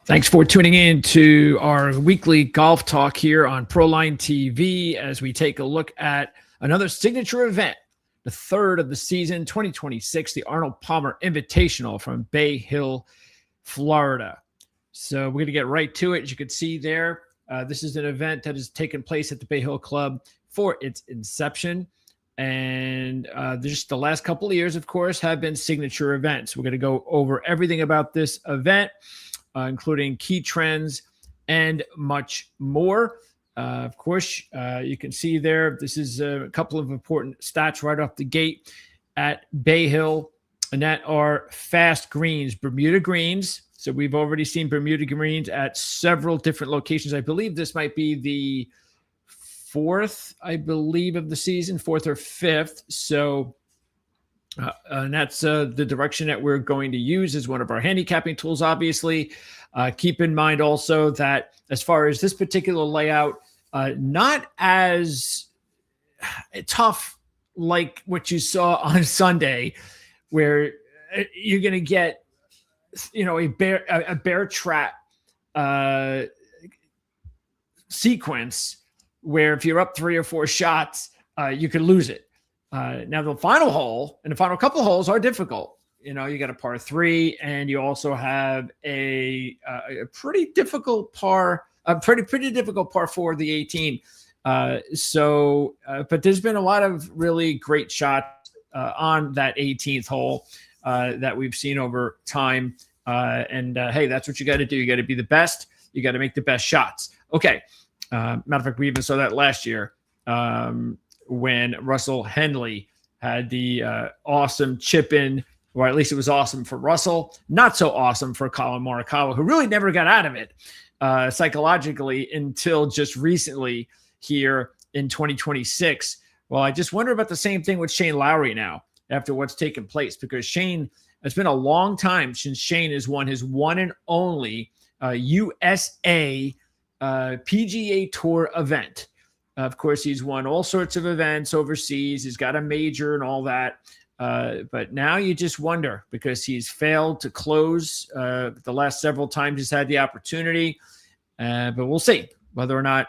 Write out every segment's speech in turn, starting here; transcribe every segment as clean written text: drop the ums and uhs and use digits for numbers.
Thanks for tuning in to our weekly golf talk here on Proline TV as we take a look at another signature event, the third of the season, 2026, the Arnold Palmer Invitational from Bay Hill, Florida. So we're going to get right to it. As you can see there, this is an event that has taken place at the Bay Hill Club for its inception. And just the last couple of years, of course, have been signature events. We're going to go over everything about this event, including key trends and much more. Of course, you can see there, this is a couple of important stats right off the gate at Bay Hill, and that are fast greens, Bermuda greens. So we've already seen Bermuda greens at several different locations. I believe this might be the fourth, of the season, fourth or fifth. So and that's the direction that we're going to use as one of our handicapping tools, obviously. Keep in mind also that as far as this particular layout, not as tough like what you saw on Sunday, where you're going to get, a bear trap sequence where if you're up 3 or 4 shots, you could lose it. Now, the final hole and the final couple of holes are difficult. You got a par 3, and you also have a pretty difficult par, pretty difficult par 4, the 18. But there's been a lot of really great shots on that 18th hole that we've seen over time. Hey, that's what you got to do. You got to be the best. You got to make the best shots. Okay. Matter of fact, we even saw that last year. When Russell Henley had the awesome chip in, or at least it was awesome for Russell, not so awesome for Colin Morikawa, who really never got out of it psychologically until just recently here in 2026. Well, I just wonder about the same thing with Shane Lowry now after what's taken place, because Shane, it's been a long time since Shane has won his one and only USA PGA Tour event. Of course, he's won all sorts of events overseas. He's got a major and all that. But now you just wonder, because he's failed to close the last several times he's had the opportunity. But we'll see whether or not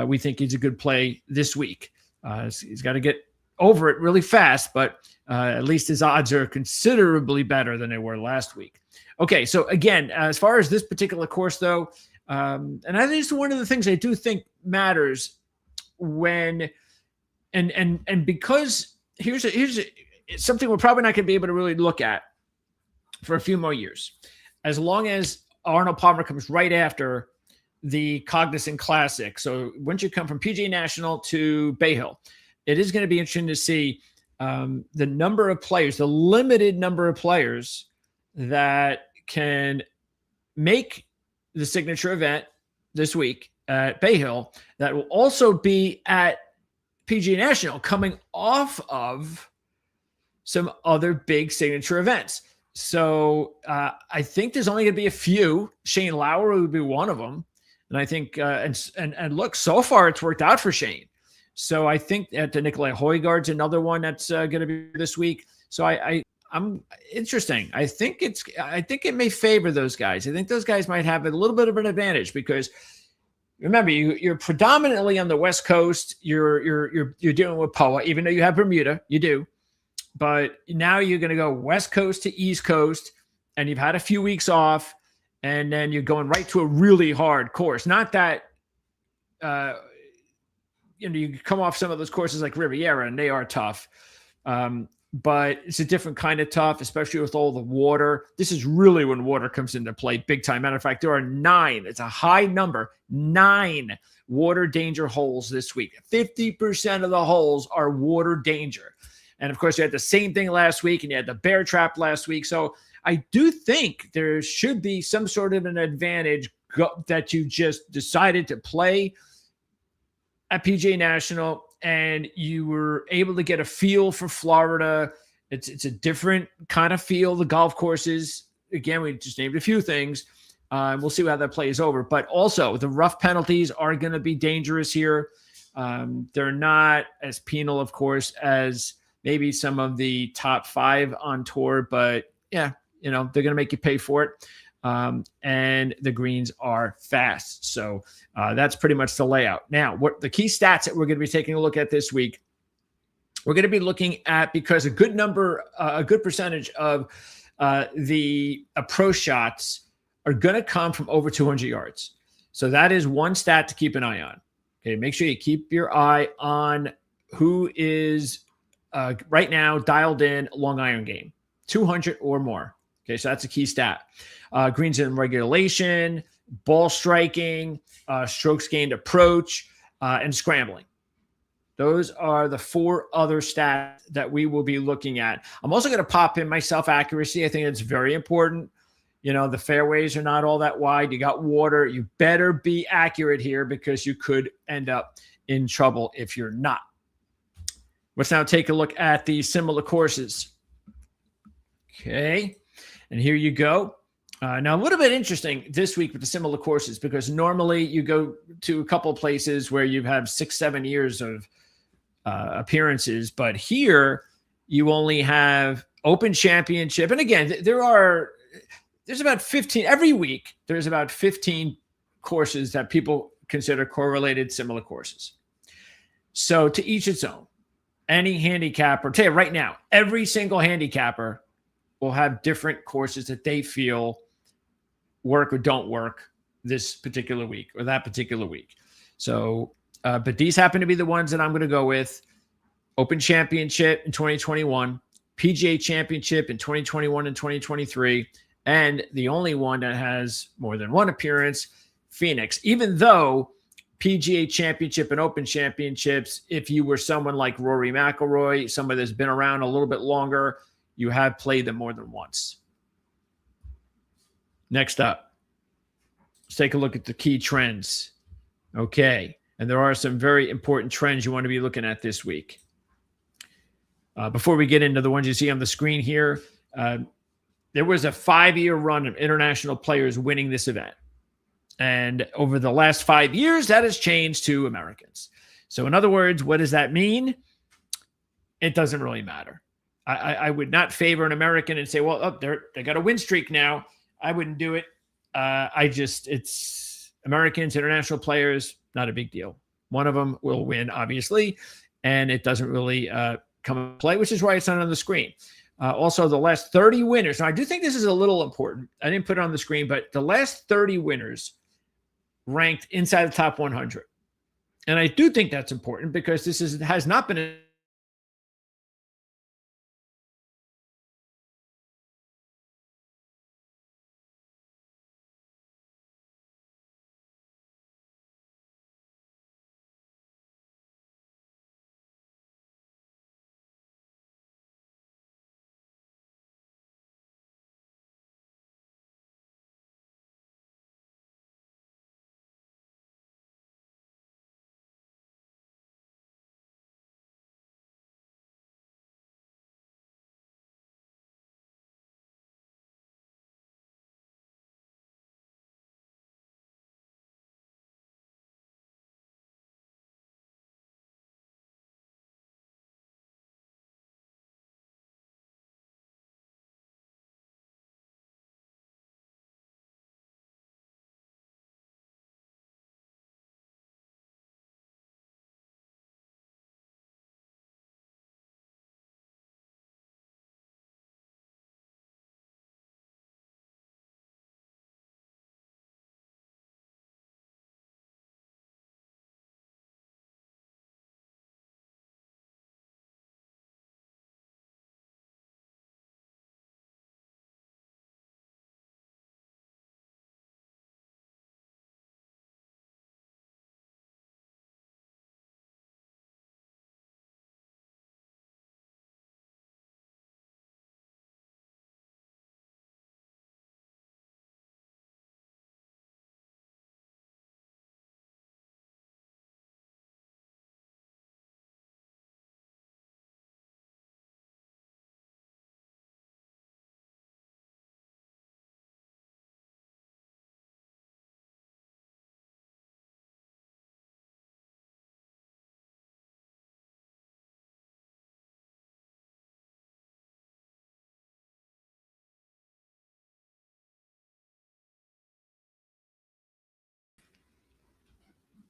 we think he's a good play this week. He's got to get over it really fast, but at least his odds are considerably better than they were last week. Okay, so again, as far as this particular course, though, and I think it's one of the things I do think matters when, and because here's something we're probably not going to be able to really look at for a few more years, as long as Arnold Palmer comes right after the Cognizant Classic. So once you come from PGA National to Bay Hill, it is going to be interesting to see the number of players, the limited number of players that can make the signature event this week at Bay Hill that will also be at PGA National, coming off of some other big signature events. So I think there's only going to be a few. Shane Lowry would be one of them. And I think, and look, so far it's worked out for Shane. So I think that Nikolai Højgaard's another one that's going to be this week. So I'm interesting. I think it may favor those guys. I think those guys might have a little bit of an advantage because, remember, you're predominantly on the West Coast. You're dealing with POA, even though you have Bermuda, you do. But now you're going to go West Coast to East Coast, and you've had a few weeks off, and then you're going right to a really hard course. Not that you come off some of those courses like Riviera, and they are tough. But it's a different kind of tough, especially with all the water. This is really when water comes into play big time. Matter of fact, there are 9. It's a high number, 9 water danger holes this week. 50% of the holes are water danger. And of course, you had the same thing last week, and you had the bear trap last week. So I do think there should be some sort of an advantage that you just decided to play at PGA National, and you were able to get a feel for Florida. It's a different kind of feel. The golf courses, again, we just named a few things. We'll see how that plays over. But also, the rough penalties are going to be dangerous here. They're not as penal, of course, as maybe some of the top 5 on tour. But, yeah, they're going to make you pay for it. and the greens are fast. So that's pretty much the layout. Now, what the key stats that we're going to be taking a look at this week, we're going to be looking at, because a good percentage of the approach shots are going to come from over 200 yards. So that is one stat to keep an eye on. Okay, make sure you keep your eye on who is right now dialed in long iron game, 200 or more. Okay, so that's a key stat. Greens in regulation, ball striking, strokes gained approach, and scrambling. Those are the 4 other stats that we will be looking at. I'm also going to pop in my self-accuracy. I think it's very important. You know, the fairways are not all that wide. You got water. You better be accurate here, because you could end up in trouble if you're not. Let's now take a look at the similar courses. Okay, and here you go. Now, a little bit interesting this week with the similar courses, because normally you go to a couple of places where you have 6-7 years of appearances, but here you only have Open Championship. And again, there's about 15 every week. There's about 15 courses that people consider correlated similar courses. So to each its own. Any handicapper, tell you right now, every single handicapper will have different courses that they feel work or don't work this particular week or that particular week. So, but these happen to be the ones that I'm going to go with. Open Championship in 2021, PGA Championship in 2021 and 2023, and the only one that has more than one appearance, Phoenix. Even though PGA Championship and Open Championships, if you were someone like Rory McIlroy, somebody that's been around a little bit longer, you have played them more than once. Next up, let's take a look at the key trends. Okay, and there are some very important trends you want to be looking at this week. Before we get into the ones you see on the screen here, there was a 5-year run of international players winning this event. And over the last 5 years, that has changed to Americans. So in other words, what does that mean? It doesn't really matter. I would not favor an American and say, well, they got a win streak now. I wouldn't do it. It's Americans, international players, not a big deal. One of them will win, obviously, and it doesn't really come into play, which is why it's not on the screen. Also, the last 30 winners. Now, I do think this is a little important. I didn't put it on the screen, but the last 30 winners ranked inside the top 100. And I do think that's important, because this has not been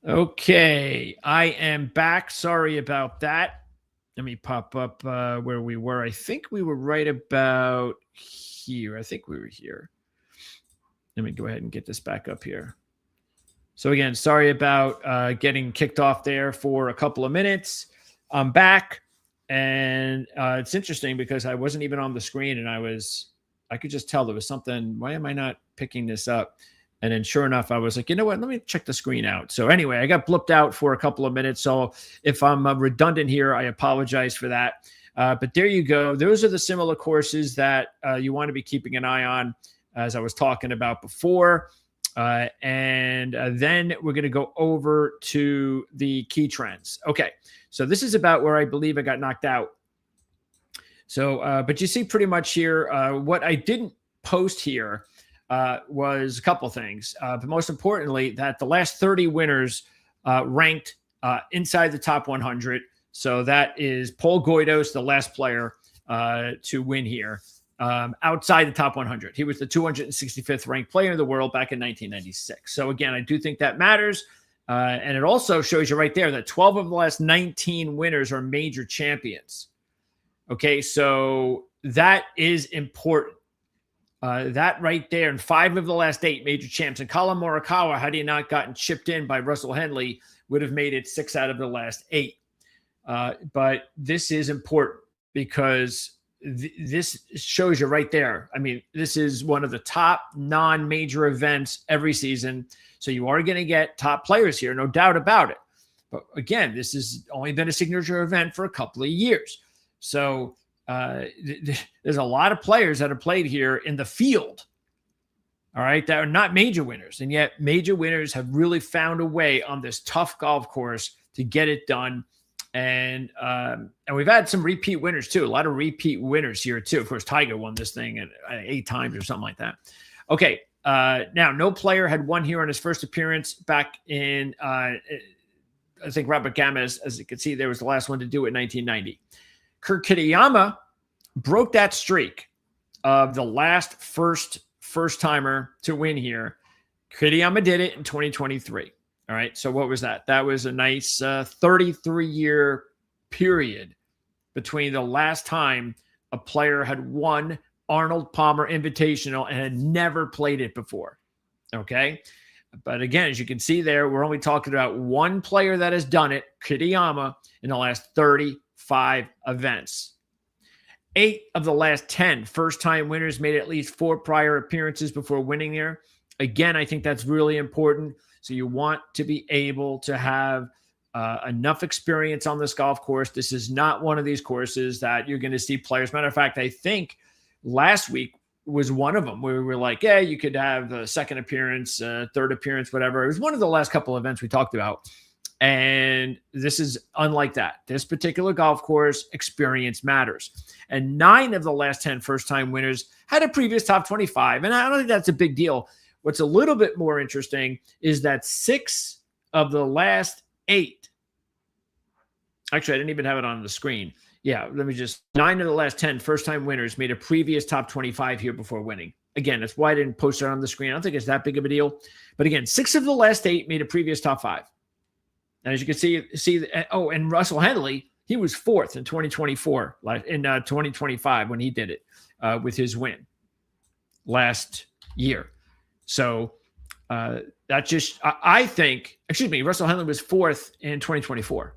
Okay, I am back. Sorry about that. Let me pop up where we were. I think we were right about here. I think we were here. Let me go ahead and get this back up here. So again, sorry about getting kicked off there for a couple of minutes. I'm back, and it's interesting because I wasn't even on the screen, and I could just tell there was something. Why am I not picking this up? And then sure enough, I was like, you know what? Let me check the screen out. So anyway, I got blipped out for a couple of minutes. So if I'm redundant here, I apologize for that. But there you go. Those are the similar courses that you want to be keeping an eye on, as I was talking about before. And then we're going to go over to the key trends. Okay. So this is about where I believe I got knocked out. So, but you see pretty much here, what I didn't post here was a couple things, but most importantly, that the last 30 winners ranked inside the top 100. So that is Paul Goydos, the last player to win here, outside the top 100. He was the 265th ranked player in the world back in 1996. So again, I do think that matters. And it also shows you right there that 12 of the last 19 winners are major champions. Okay, so that is important. That right there, and 5 of the last 8 major champs. And Colin Morikawa, had he not gotten chipped in by Russell Henley, would have made it 6 out of the last 8. But this is important because this shows you right there. I mean, this is one of the top non-major events every season. So you are going to get top players here, no doubt about it. But again, this has only been a signature event for a couple of years. So there's a lot of players that have played here in the field, all right, that are not major winners. And yet major winners have really found a way on this tough golf course to get it done. And we've had some repeat winners too. A lot of repeat winners here too. Of course, Tiger won this thing 8 times or something like that. Okay. Now, no player had won here on his first appearance back in, I think Robert Gamez, as you can see, there was the last one to do it in 1990. Kurt Kitayama broke that streak of the last first-timer to win here. Kitayama did it in 2023. All right, so what was that? That was a nice 33-year period between the last time a player had won Arnold Palmer Invitational and had never played it before. Okay, but again, as you can see there, we're only talking about one player that has done it, Kitayama, in the last 35 events. 8 of the last 10 first-time winners made at least 4 prior appearances before winning here. Again, I think that's really important. So you want to be able to have enough experience on this golf course. This is not one of these courses that you're going to see players. Matter of fact, I think last week was one of them where we were like, yeah, you could have a second appearance, third appearance, whatever. It was one of the last couple of events we talked about. And this is unlike that. This particular golf course, experience matters. And 9 of the last 10 first-time winners had a previous top 25. And I don't think that's a big deal. What's a little bit more interesting is that 6 of the last 8, actually, I didn't even have it on the screen. Yeah, 9 of the last 10 first-time winners made a previous top 25 here before winning. Again, that's why I didn't post it on the screen. I don't think it's that big of a deal. But again, 6 of the last 8 made a previous top 5. And as you can see, and Russell Henley, he was 4th in 2024, in 2025 when he did it with his win last year. So that just, I think, Russell Henley was 4th in 2024.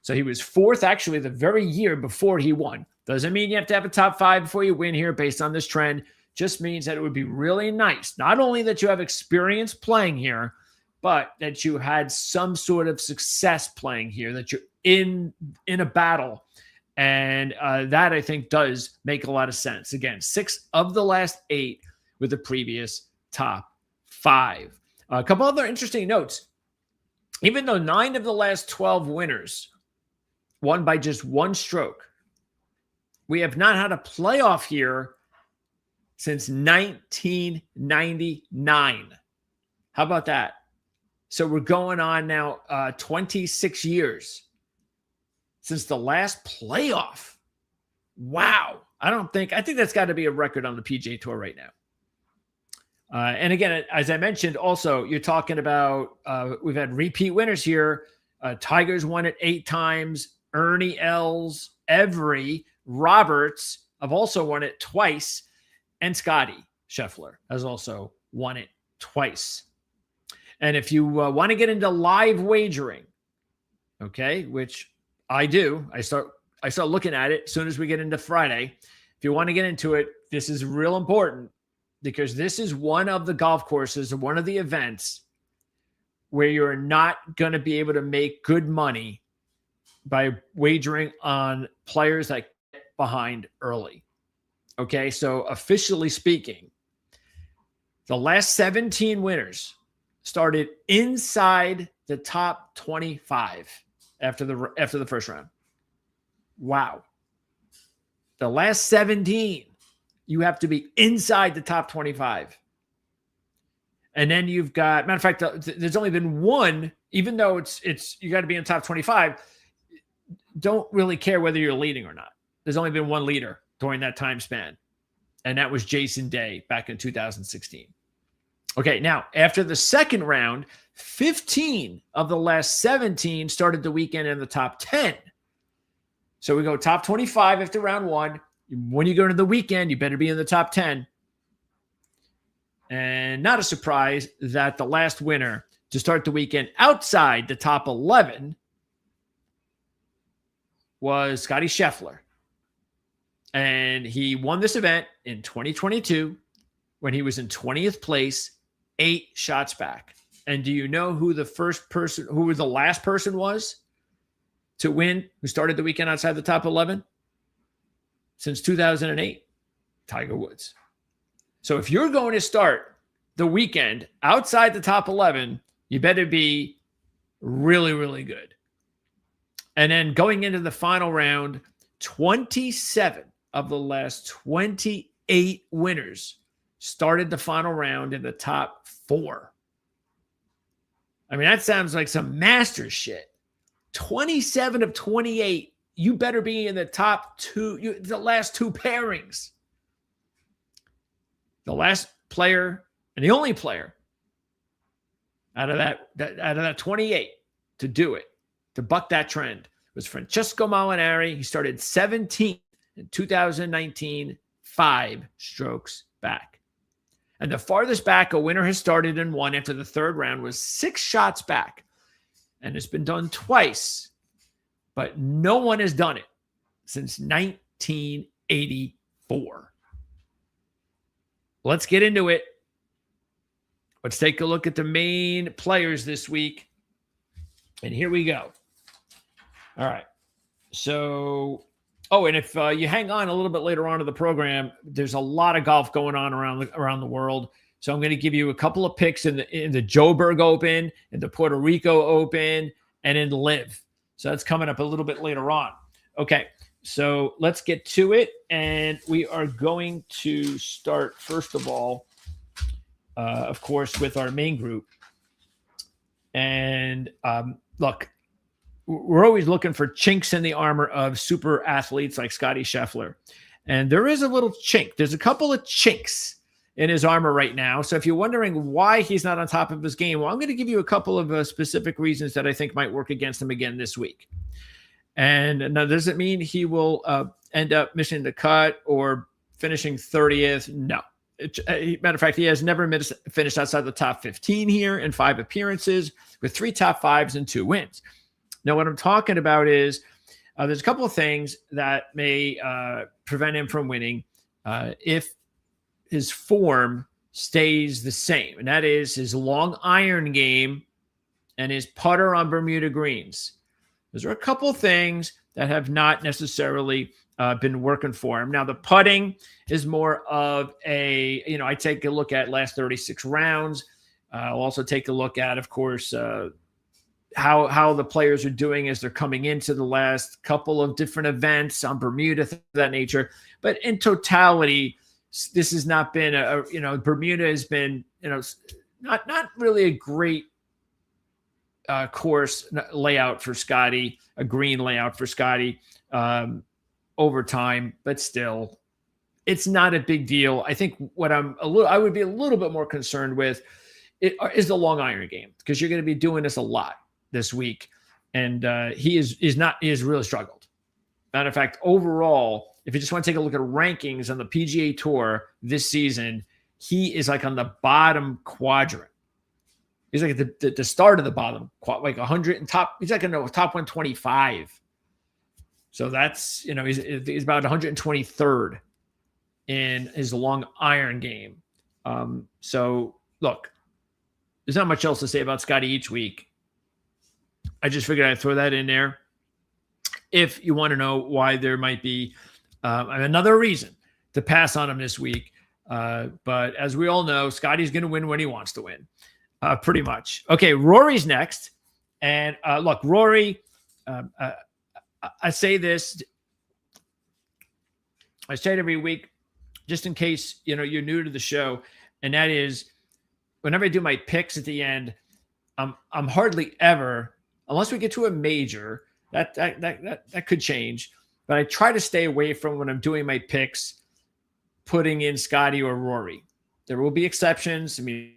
So he was 4th actually the very year before he won. Doesn't mean you have to have a top 5 before you win here based on this trend. Just means that it would be really nice, not only that you have experience playing here, but that you had some sort of success playing here, that you're in a battle. And that, I think, does make a lot of sense. Again, 6 of the last 8 with the previous top 5. A couple other interesting notes. Even though 9 of the last 12 winners won by just 1 stroke, we have not had a playoff here since 1999. How about that? So we're going on now 26 years since the last playoff. Wow. I think that's got to be a record on the PGA Tour right now. And again, as I mentioned, also, you're talking about we've had repeat winners here. Tiger's won it 8 times. Ernie Els, Every, Roberts have also won it twice. And Scotty Scheffler has also won it twice. And if you want to get into live wagering, okay, which I do, I start looking at it as soon as we get into Friday. If you want to get into it, this is real important because this is one of the golf courses, one of the events where you're not going to be able to make good money by wagering on players that get behind early. Okay, so officially speaking, the last 17 winners started inside the top 25 after the first round. Wow. The last 17, you have to be inside the top 25. And then you've got, matter of fact, there's only been one, even though it's you got to be in the top 25, don't really care whether you're leading or not. There's only been one leader during that time span, and that was Jason Day back in 2016. Okay, now, after the second round, 15 of the last 17 started the weekend in the top 10. So we go top 25 after round 1. When you go into the weekend, you better be in the top 10. And not a surprise that the last winner to start the weekend outside the top 11 was Scotty Scheffler. And he won this event in 2022 when he was in 20th place, 8 shots back. And do you know who the last person was to win, who started the weekend outside the top 11? Since 2008, Tiger Woods. So if you're going to start the weekend outside the top 11, you better be really, really good. And then going into the final round, 27 of the last 28 winners started the final round in the top 4. I mean, that sounds like some master shit. 27 of 28. You better be in the top 2, the last 2 pairings. The last player and the only player out of that 28 to do it, to buck that trend, was Francesco Molinari. He started 17th in 2019, 5 strokes back. And the farthest back a winner has started and won after the third round was 6 shots back. And it's been done twice, but no one has done it since 1984. Let's get into it. Let's take a look at the main players this week. And here we go. All right. So, and if you hang on a little bit later on to the program, there's a lot of golf going on around the world. So I'm going to give you a couple of picks in the Joburg Open, in the Puerto Rico Open, and in LIV. So that's coming up a little bit later on. Okay, so let's get to it. And we are going to start, first of all, of course, with our main group. And look, we're always looking for chinks in the armor of super athletes like Scotty Scheffler. And there is a little chink. There's a couple of chinks in his armor right now. So if you're wondering why he's not on top of his game, well, I'm going to give you a couple of specific reasons that I think might work against him again this week. And now, does it mean he will end up missing the cut or finishing 30th? No. Matter of fact, he has never finished outside the top 15 here in 5 appearances with 3 top 5s and 2 wins. Now, what I'm talking about is there's a couple of things that may prevent him from winning if his form stays the same, and that is his long iron game and his putter on Bermuda greens. Those are a couple of things that have not necessarily been working for him. Now, the putting is more of I take a look at last 36 rounds. I'll also take a look at, of course, how the players are doing as they're coming into the last couple of different events on Bermuda, things of that nature. But in totality, this has not been Bermuda has been, not really a great course layout for Scotty, a green layout for Scotty over time, but still it's not a big deal. I think what I would be a little bit more concerned with is the long iron game, because you're going to be doing this a lot this week. And he has really struggled. Matter of fact, overall, if you just want to take a look at rankings on the PGA Tour this season, he is like on the bottom quadrant. He's like at the start of the bottom, like 100 and top. He's like in the top 125. So that's, he's about 123rd in his long iron game. So look, there's not much else to say about Scotty each week. I just figured I'd throw that in there. If you want to know why there might be another reason to pass on him this week. But as we all know, Scotty's going to win when he wants to win, pretty much. Okay, Rory's next. And look, Rory, I say this. I say it every week, just in case, you're new to the show. And that is, whenever I do my picks at the end, I'm hardly ever, unless we get to a major, that could change. But I try to stay away from, when I'm doing my picks, putting in Scotty or Rory. There will be exceptions. I mean,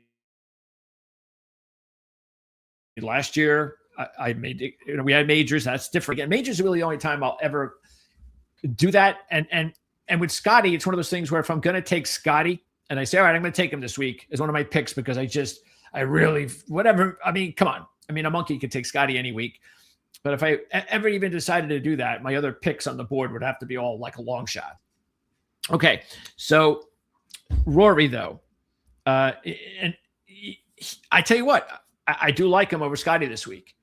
last year I made, we had majors. That's different. Again, majors are really the only time I'll ever do that. And with Scotty, it's one of those things where if I'm going to take Scotty and I say, all right, I'm going to take him this week as one of my picks, because I really, whatever. I mean, come on. I mean, a monkey could take Scotty any week. But if I ever even decided to do that, my other picks on the board would have to be all like a long shot. Okay, so Rory, though, and I tell you what, I do like him over Scotty this week.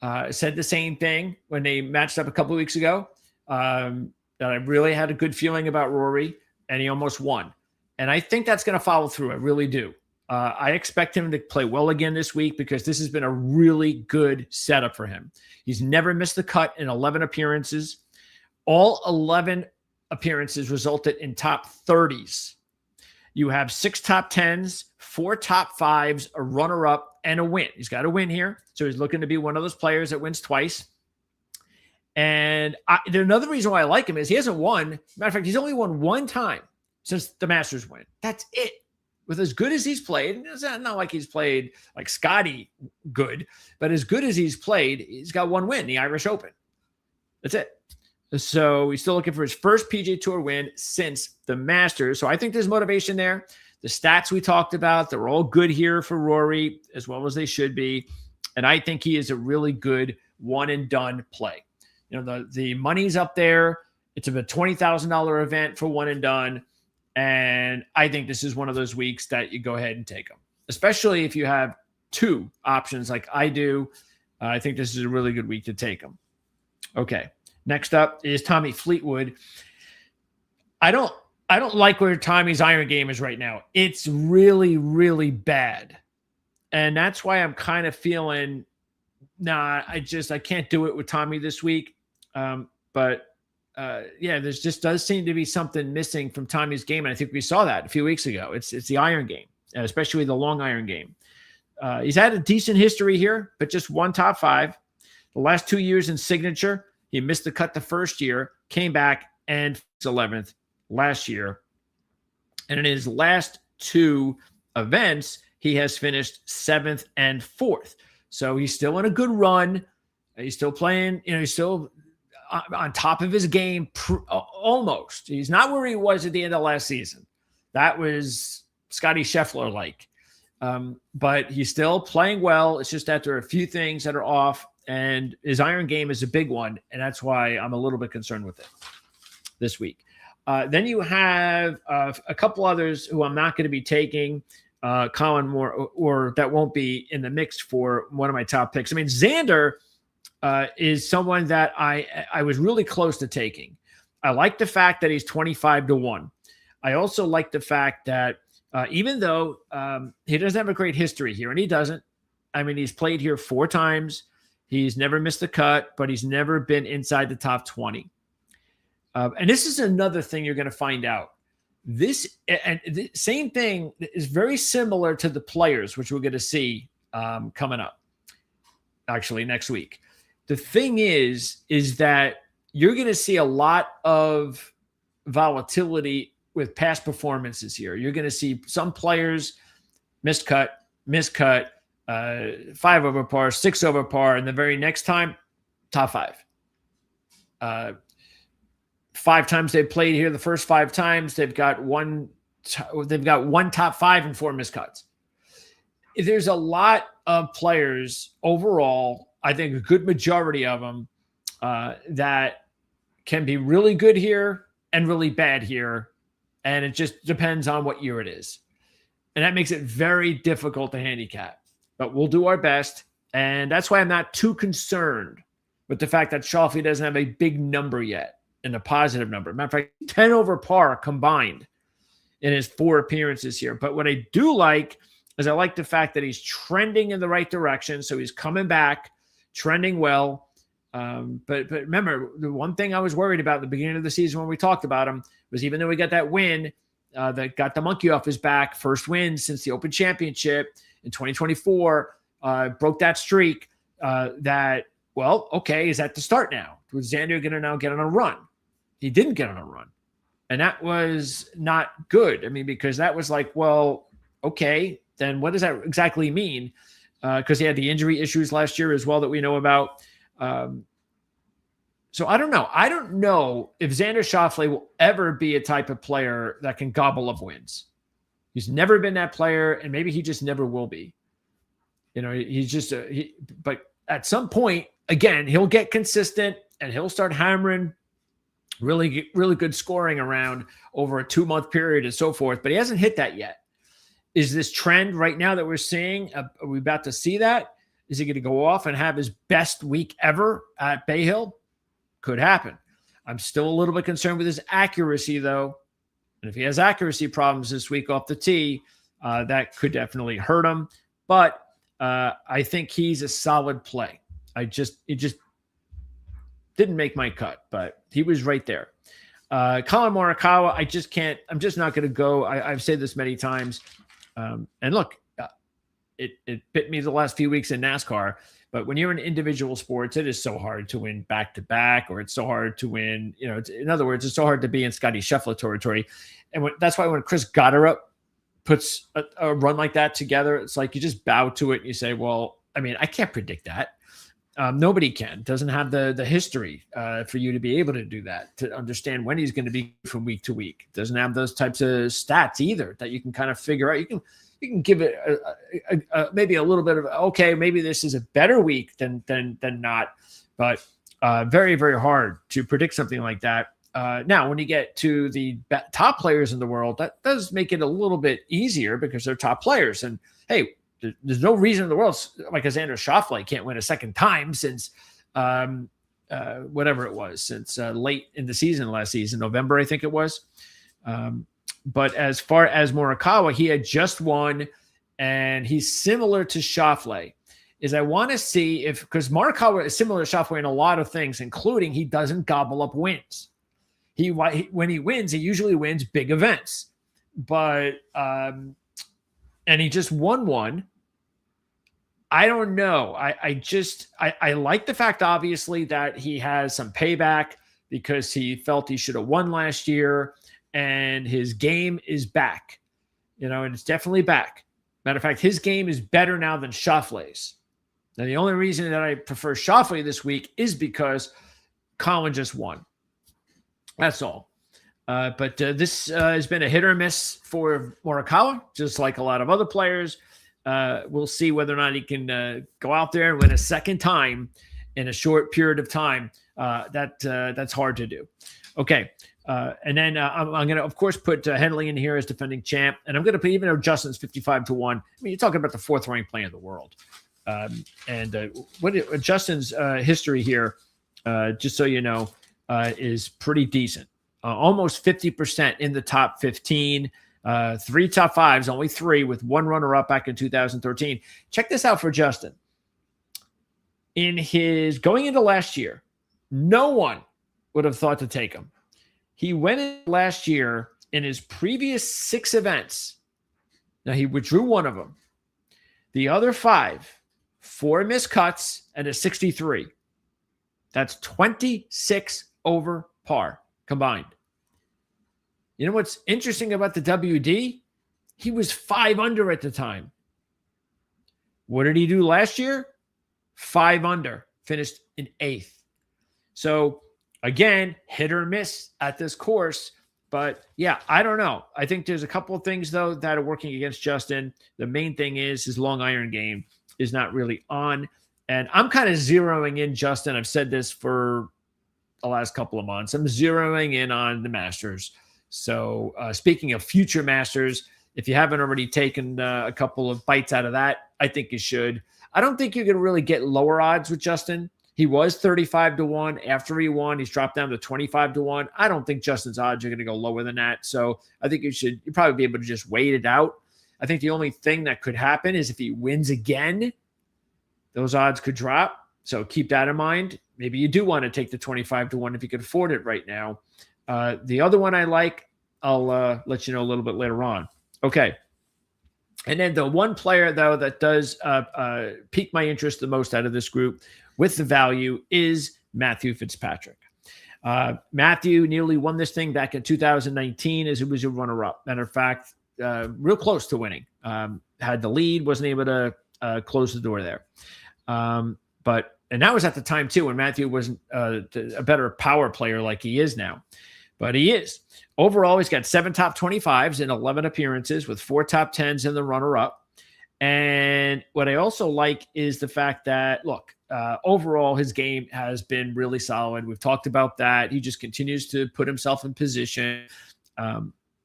I said the same thing when they matched up a couple of weeks ago, that I really had a good feeling about Rory, and he almost won. And I think that's going to follow through. I really do. I expect him to play well again this week, because this has been a really good setup for him. He's never missed the cut in 11 appearances. All 11 appearances resulted in top 30s. You have 6 top 10s, 4 top 5s, a runner-up, and a win. He's got a win here, so he's looking to be one of those players that wins twice. And another reason why I like him is he hasn't won. Matter of fact, he's only won one time since the Masters win. That's it. With as good as he's played, it's not like he's played like Scotty good, but as good as he's played, he's got one win, the Irish Open. That's it. So he's still looking for his first PGA Tour win since the Masters. So I think there's motivation there. The stats we talked about, they're all good here for Rory, as well as they should be. And I think he is a really good one-and-done play. The money's up there. It's a $20,000 event for one and done. And I think this is one of those weeks that you go ahead and take them, especially if you have 2 options like I do. I think this is a really good week to take them. Okay. Next up is Tommy Fleetwood. I don't like where Tommy's iron game is right now. It's really, really bad. And that's why I'm kind of feeling, I can't do it with Tommy this week. There just does seem to be something missing from Tommy's game. And I think we saw that a few weeks ago. It's the iron game, especially the long iron game. He's had a decent history here, but just one top 5. The last 2 years in Signature, he missed the cut the first year, came back and 11th last year. And in his last 2 events, he has finished 7th and 4th. So he's still in a good run. He's still playing, he's still on top of his game, almost. He's not where he was at the end of last season. That was Scotty Scheffler-like. But he's still playing well. It's just that there are a few things that are off, and his iron game is a big one, and that's why I'm a little bit concerned with it this week. Then you have a couple others who I'm not going to be taking, Colin Moore, or that won't be in the mix for one of my top picks. I mean, Xander is someone that I was really close to taking. I like the fact that he's 25-1. I also like the fact that even though he doesn't have a great history here, and he doesn't. I mean, he's played here 4 times. He's never missed the cut, but he's never been inside the top 20. And this is another thing you're going to find out. This and the same thing is very similar to the Players, which we're going to see coming up, actually next week. The thing is that you're going to see a lot of volatility with past performances here. You're going to see some players missed cut, 5 over par, 6 over par, and the very next time, top 5. 5 times they've played here, the first 5 times they've got one top 5 and 4 miscuts. There's a lot of players overall, I think a good majority of them, that can be really good here and really bad here. And it just depends on what year it is. And that makes it very difficult to handicap. But we'll do our best. And that's why I'm not too concerned with the fact that Schauffele doesn't have a big number yet, and a positive number. Matter of fact, 10 over par combined in his 4 appearances here. But what I do like is I like the fact that he's trending in the right direction. So he's coming back, trending well. But remember, the one thing I was worried about at the beginning of the season when we talked about him was, even though we got that win that got the monkey off his back, first win since the Open Championship in 2024, broke that streak, well, okay, is that the start now? Was Xander going to now get on a run? He didn't get on a run. And that was not good. I mean, because that was like, well, okay, then what does that exactly mean? Because he had the injury issues last year as well that we know about. So I don't know. I don't know if Xander Schauffele will ever be a type of player that can gobble up wins. He's never been that player, and maybe he just never will be. You know, he's just but at some point, again, he'll get consistent and he'll start hammering really, really good scoring around over a 2-month period and so forth. But he hasn't hit that yet. Is this trend right now that we're seeing, are we about to see that? Is he going to go off and have his best week ever at Bay Hill? Could happen. I'm still a little bit concerned with his accuracy, though. And if he has accuracy problems this week off the tee, that could definitely hurt him. But I think he's a solid play. It just didn't make my cut, but he was right there. Colin Morikawa, I'm just not going to go. I've said this many times. And look, it bit me the last few weeks in NASCAR, but when you're in individual sports, it is so hard to win back-to-back, or it's so hard to win, in other words, it's so hard to be in Scotty Scheffler territory. And that's why when Chris Gotterup puts a run like that together, it's like you just bow to it and you say, well, I mean, I can't predict that. Nobody can. Doesn't have the history for you to be able to do that, to understand when he's going to be from week to week. Doesn't have those types of stats either that you can kind of figure out. You can give it maybe a little bit of, okay, maybe this is a better week than not, but very, very hard to predict something like that. Now, when you get to the top players in the world, that does make it a little bit easier because they're top players. And hey, there's no reason in the world like Xander Schauffele can't win a second time since whatever it was, since late in the season last season, November, I think it was. But as far as Morikawa, he had just won, and he's similar to Schauffele. I want to see because Morikawa is similar to Schauffele in a lot of things, including he doesn't gobble up wins. When he wins, he usually wins big events. But and he just won one. I don't know. I like the fact, obviously, that he has some payback because he felt he should have won last year, and his game is back, and it's definitely back. Matter of fact, his game is better now than Schauffele's. Now, the only reason that I prefer Schauffele this week is because Colin just won. That's all. But this has been a hit or miss for Morikawa, just like a lot of other players. We'll see whether or not he can go out there and win a second time in a short period of time. That's hard to do. Okay. And then I'm going to, of course, put Henley in here as defending champ. And I'm going to put, even though Justin's 55-1, I mean, you're talking about the 4th ranked player in the world. What Justin's history here, just so you know, is pretty decent. Almost 50% in the top 15, 3 top 5s, only 3 with 1 runner-up back in 2013. Check this out for Justin. In his going into last year, no one would have thought to take him. He went in last year in his previous 6 events. Now, he withdrew 1 of them. The other 5, 4 missed cuts and a 63. That's 26 over par combined. You know what's interesting about the WD? He was 5 under at the time. What did he do last year? 5 under, finished in 8th. So again, hit or miss at this course. But yeah, I don't know. I think there's a couple of things, though, that are working against Justin. The main thing is his long iron game is not really on. And I'm kind of zeroing in Justin. I've said this for the last couple of months. I'm zeroing in on the Masters. So speaking of future Masters, if you haven't already taken a couple of bites out of that, I think you should. I don't think you're going to really get lower odds with Justin. He was 35-1 after he won. He's dropped down to 25-1. I don't think Justin's odds are going to go lower than that. So I think you'd probably be able to just wait it out. I think the only thing that could happen is if he wins again, those odds could drop. So keep that in mind. Maybe you do want to take the 25-1 if you could afford it right now. The other one I like, I'll let you know a little bit later on. Okay. And then the one player, though, that does pique my interest the most out of this group with the value is Matthew Fitzpatrick. Matthew nearly won this thing back in 2019 as it was a runner-up. Matter of fact, real close to winning. Had the lead, wasn't able to close the door there. And that was at the time, too, when Matthew wasn't a better power player like he is now. But he is. Overall, he's got 7 top 25s in 11 appearances with 4 top 10s in the runner-up. And what I also like is the fact that, look, overall, his game has been really solid. We've talked about that. He just continues to put himself in position.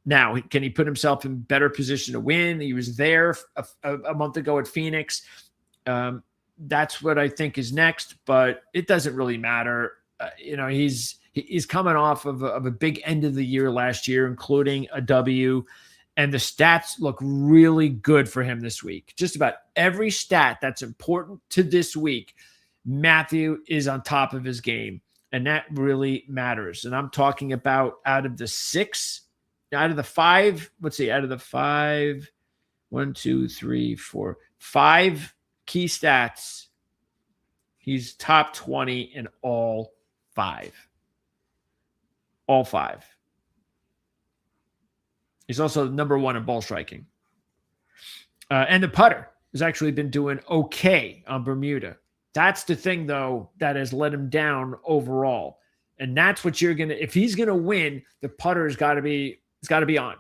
Now, can he put himself in better position to win? He was there a month ago at Phoenix. That's what I think is next, but it doesn't really matter. He's coming off of a big end of the year last year, including a W, and the stats look really good for him this week. Just about every stat that's important to this week, Matthew is on top of his game, and that really matters. And I'm talking about out of the 5, 5 key stats, he's top 20 in all 5. All 5. He's also number 1 in ball striking. And the putter has actually been doing okay on Bermuda. That's the thing, though, that has let him down overall. And that's what if he's going to win, the putter has got to be on.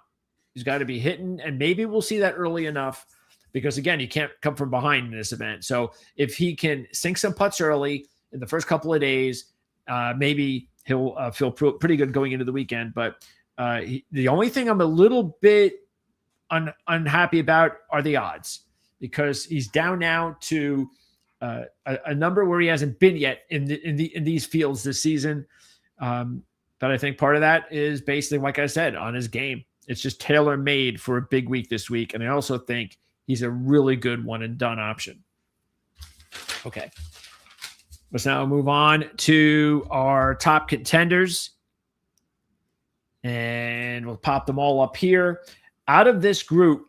He's got to be hitting, and maybe we'll see that early enough because, again, you can't come from behind in this event. So if he can sink some putts early in the first couple of days, maybe he'll feel pretty good going into the weekend. But the only thing I'm a little bit unhappy about are the odds, because he's down now to a number where he hasn't been yet in these fields this season. But I think part of that is basically, like I said, on his game. It's just tailor-made for a big week this week. And I also think he's a really good one-and-done option. Okay. Let's now move on to our top contenders. And we'll pop them all up here. Out of this group,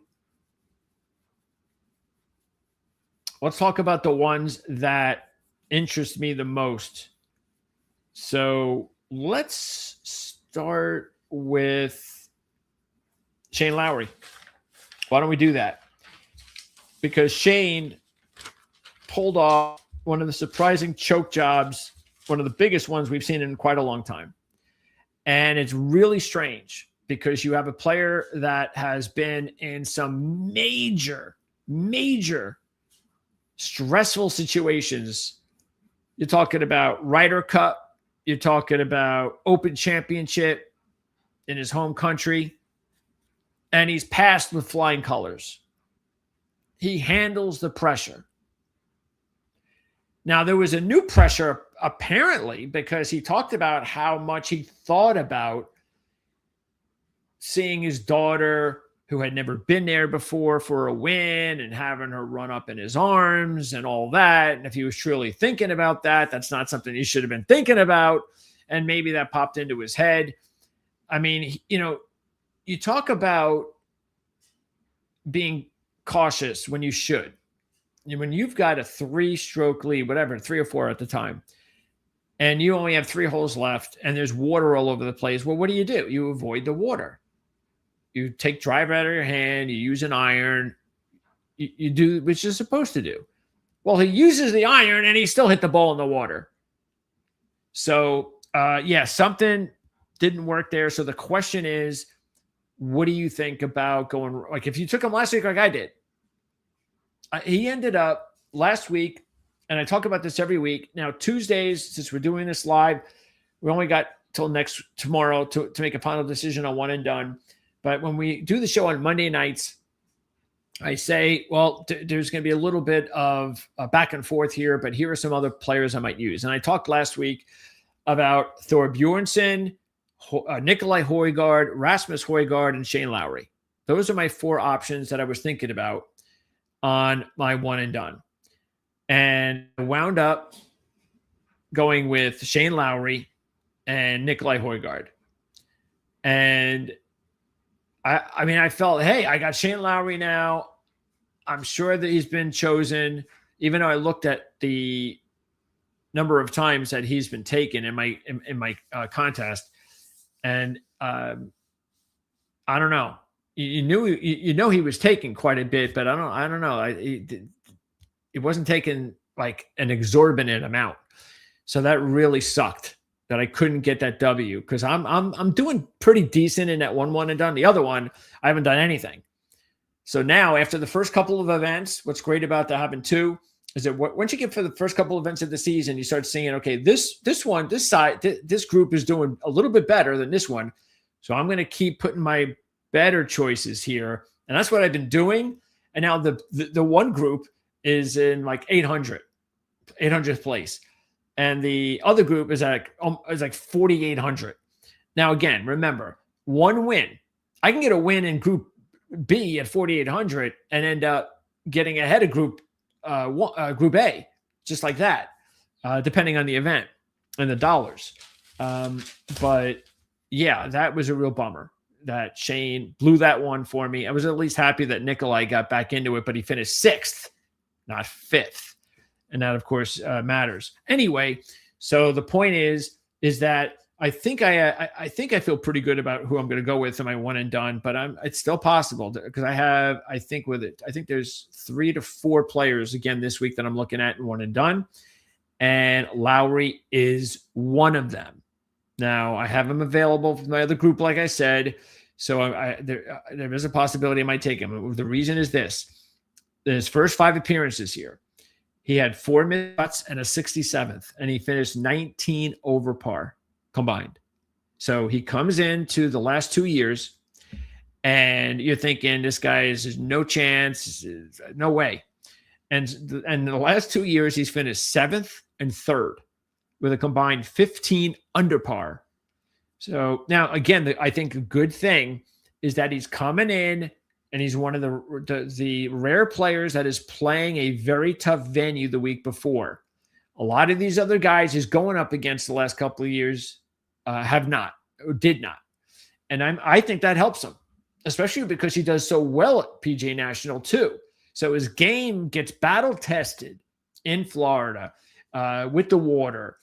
let's talk about the ones that interest me the most. So let's start with Shane Lowry. Why don't we do that? Because Shane pulled off one of the surprising choke jobs, one of the biggest ones we've seen in quite a long time. And it's really strange because you have a player that has been in some major stressful situations. You're talking about Ryder Cup. You're talking about Open Championship in his home country. And he's passed with flying colors. He handles the pressure. Now, there was a new pressure, apparently, because he talked about how much he thought about seeing his daughter, who had never been there before, for a win and having her run up in his arms and all that. And if he was truly thinking about that, that's not something he should have been thinking about. And maybe that popped into his head. I mean, you talk about being cautious when you should. When you've got a 3-stroke lead, whatever, 3 or 4 at the time, and you only have 3 holes left and there's water all over the place, well, what do? You avoid the water. You take driver out of your hand, you use an iron, you do what you're supposed to do. Well, he uses the iron and he still hit the ball in the water. So, something didn't work there. So the question is, what do you think about going, like if you took him last week like I did? He ended up last week, and I talk about this every week. Now, Tuesdays, since we're doing this live, we only got till tomorrow to make a final decision on one and done. But when we do the show on Monday nights, I say, well, there's going to be a little bit of back and forth here, but here are some other players I might use. And I talked last week about Thor Bjornsson, Nikolai Højgaard, Rasmus Højgaard, and Shane Lowry. Those are my 4 options that I was thinking about on my one and done. And I wound up going with Shane Lowry and Nikolai Højgaard. And I felt, hey, I got Shane Lowry now. I'm sure that he's been chosen, even though I looked at the number of times that he's been taken in my contest. And I don't know. You know he was taken quite a bit, but I don't know. It wasn't taken like an exorbitant amount, so that really sucked that I couldn't get that W, because I'm doing pretty decent in that one and done. The other one, I haven't done anything. So now after the first couple of events, what's great about that having 2 is that once you get for the first couple of events of the season, you start seeing, okay, this group is doing a little bit better than this one. So I'm going to keep putting my better choices here. And that's what I've been doing. And now the one group is in like 800th place. And the other group is like 4,800. Now, again, remember, one win. I can get a win in Group B at 4,800 and end up getting ahead of Group A, just like that, depending on the event and the dollars. But yeah, that was a real bummer that Shane blew that one for me. I was at least happy that Nikolai got back into it, but he finished 6th, not 5th. And that, of course, matters. Anyway, so the point is that I think I feel pretty good about who I'm going to go with in my one and done, but it's still possible because I think there's 3 to 4 players again this week that I'm looking at in one and done, and Lowry is one of them. Now I have him available for my other group, like I said, so there is a possibility I might take him. The reason is this: his first 5 appearances here, he had 4 missed putts and a 67th, and he finished 19 over par combined. So he comes into the last 2 years, and you're thinking this guy is no chance, no way. And the last 2 years, he's finished 7th and 3rd with a combined 15 under par. So now, again, I think a good thing is that he's coming in, and he's one of the rare players that is playing a very tough venue the week before. A lot of these other guys he's going up against the last couple of years have not, or did not. And I think that helps him, especially because he does so well at PGA National too. So his game gets battle tested in Florida, with the water,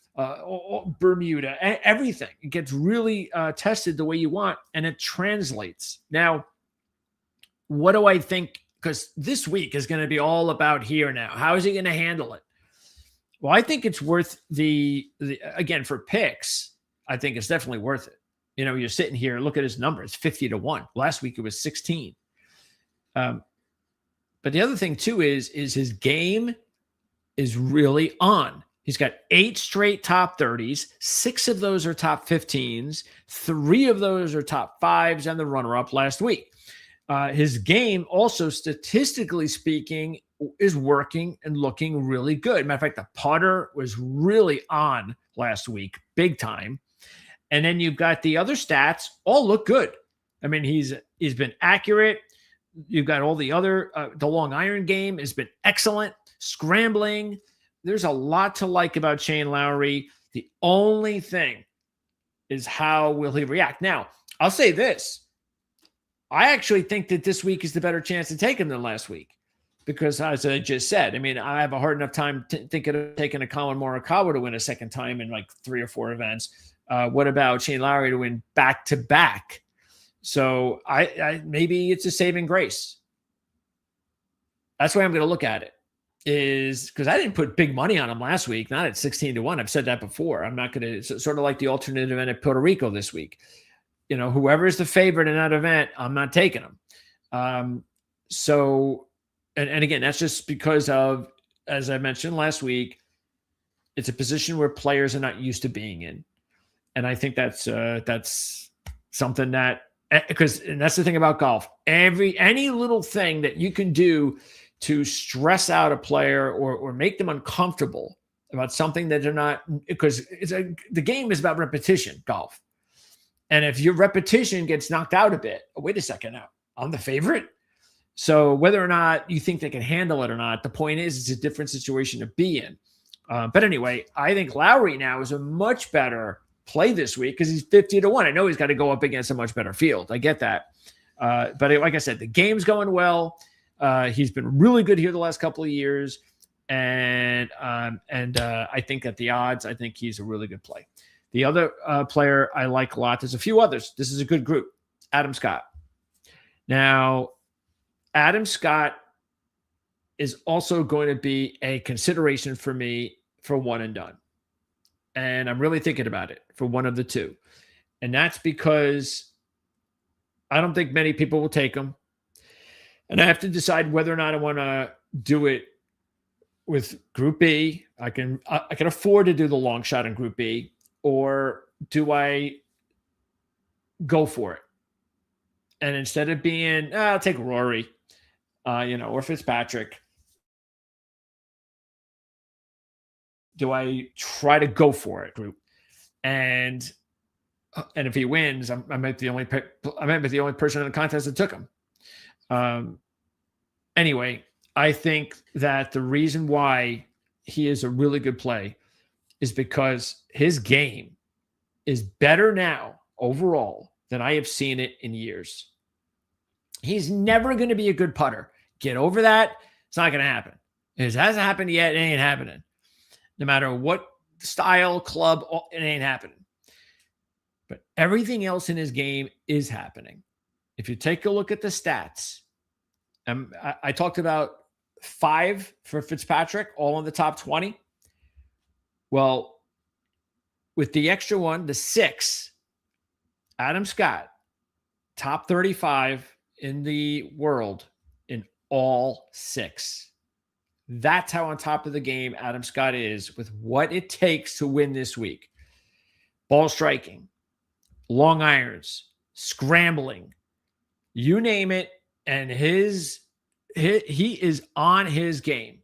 Bermuda, everything. It gets really tested the way you want, and it translates. Now, what do I think? Because this week is going to be all about here now. How is he going to handle it? Well, I think it's worth the again, for picks, I think it's definitely worth it. You know, you're sitting here, look at his numbers, 50-1. Last week it was 16. But the other thing too is his game is really on. He's got 8 straight top 30s. 6 of those are top 15s. 3 of those are top 5s and the runner-up last week. His game also, statistically speaking, is working and looking really good. Matter of fact, the putter was really on last week, big time. And then you've got the other stats all look good. I mean, he's been accurate. You've got all the other, the long iron game has been excellent. Scrambling. There's a lot to like about Shane Lowry. The only thing is, how will he react? Now, I'll say this. I actually think that this week is the better chance to take him than last week, because, as I just said, I mean, I have a hard enough time thinking of taking a Colin Morikawa to win a second time in like 3 or 4 events. What about Shane Lowry to win back-to-back? So I maybe it's a saving grace. That's the way I'm going to look at it, is because I didn't put big money on him last week, not at 16-1. I've said that before. I'm not going to, sort of like the alternate event at Puerto Rico this week. Whoever is the favorite in that event, I'm not taking them. So, and again, that's just because of, as I mentioned last week, it's a position where players are not used to being in. And I think that's something that, and that's the thing about golf. Any little thing that you can do to stress out a player or make them uncomfortable about something that they're not, because the game is about repetition, golf. And if your repetition gets knocked out a bit, wait a second now, I'm the favorite. So whether or not you think they can handle it or not, the point is it's a different situation to be in. But anyway, I think Lowry now is a much better play this week because he's 50-1. I know he's got to go up against a much better field. I get that. But like I said, the game's going well. He's been really good here the last couple of years. And I think at the odds, I think he's a really good play. The other player I like a lot, there's a few others. This is a good group. Adam Scott. Now, Adam Scott is also going to be a consideration for me for one and done. And I'm really thinking about it for one of the two. And that's because I don't think many people will take him. And I have to decide whether or not I want to do it with Group B. I can afford to do the long shot in Group B, or do I go for it? And instead of being, I'll take Rory, or Fitzpatrick, do I try to go for it, group? And if he wins, I might be the only person in the contest that took him. Anyway, I think that the reason why he is a really good play is because his game is better now overall than I have seen it in years. He's never going to be a good putter. Get over that. It's not going to happen. It hasn't happened yet. It ain't happening. No matter what style, club, it ain't happening. But everything else in his game is happening. If you take a look at the stats, I talked about 5 for Fitzpatrick, all in the top 20. Well, with the extra one, the 6, Adam Scott, top 35 in the world in all 6. That's how on top of the game Adam Scott is with what it takes to win this week. Ball striking, long irons, scrambling, you name it, and he is on his game.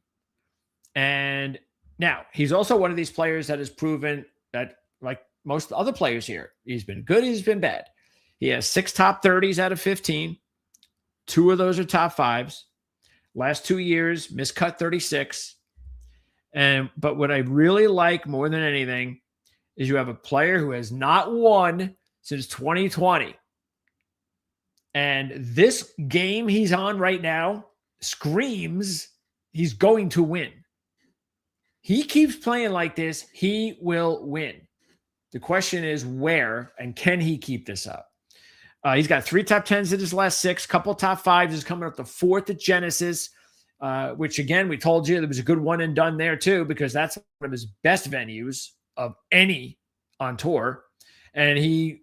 And now he's also one of these players that has proven that, like most other players here, he's been good, he's been bad. He has 6 top 30s out of 15. 2 of those are top 5s. Last 2 years, miscut 36. But what I really like more than anything is you have a player who has not won since 2020. And this game he's on right now screams he's going to win. He keeps playing like this, he will win. The question is where, and can he keep this up? He's got 3 top 10s in his last 6, couple top 5s. He's coming up the 4th at Genesis, which again, we told you there was a good one and done there too, because that's one of his best venues of any on tour. And he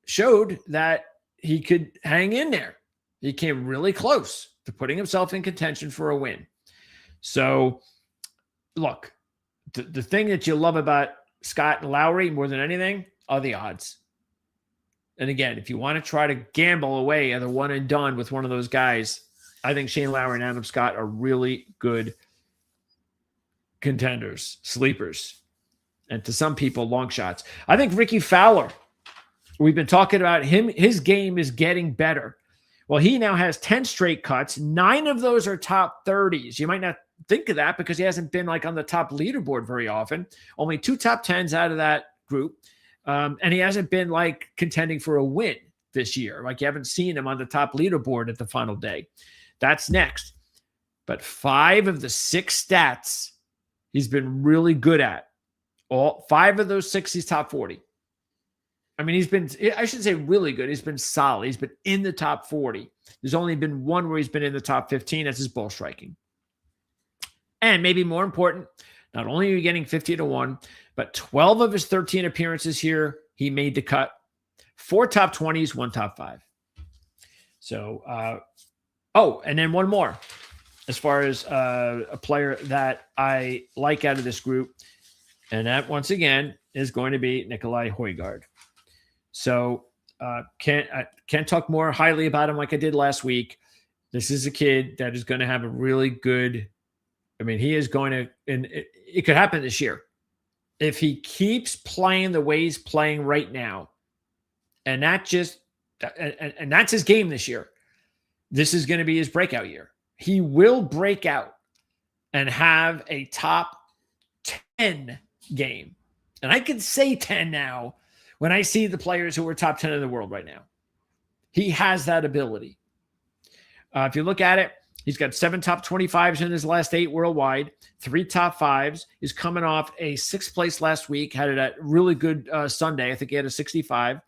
showed that he could hang in there. He came really close to putting himself in contention for a win. So look, the thing that you love about Scott and Lowry more than anything are the odds. And again, if you want to try to gamble away at a one and done with one of those guys, I think Shane Lowry and Adam Scott are really good contenders, sleepers, and to some people, long shots. I think Ricky Fowler, we've been talking about him. His game is getting better. Well, he now has 10 straight cuts. 9 of those are top 30s. You might not think of that because he hasn't been like on the top leaderboard very often. Only 2 top 10s out of that group. And he hasn't been like contending for a win this year. Like you haven't seen him on the top leaderboard at the final day. That's next. But 5 of the 6 stats he's been really good at. All 5 of those 6, he's top 40. I mean, I should say really good. He's been solid. He's been in the top 40. There's only been one where he's been in the top 15. That's his ball striking. And maybe more important, not only are you getting 50-1, but 12 of his 13 appearances here, he made the cut. 4 top 20s, 1 top 5. So, and then one more. As far as a player that I like out of this group, and that, once again, is going to be Nikolai Højgaard. So can't talk more highly about him like I did last week. This is a kid that is going to have a really good – I mean, he is going to – and it could happen this year. If he keeps playing the way he's playing right now, and that's his game this year, this is going to be his breakout year. He will break out and have a top 10 game. And I can say 10 now when I see the players who are top 10 in the world right now. He has that ability. If you look at it, he's got 7 top 25s in his last 8 worldwide, 3 top 5s. He's coming off a 6th place last week, had a really good Sunday. I think he had a 65.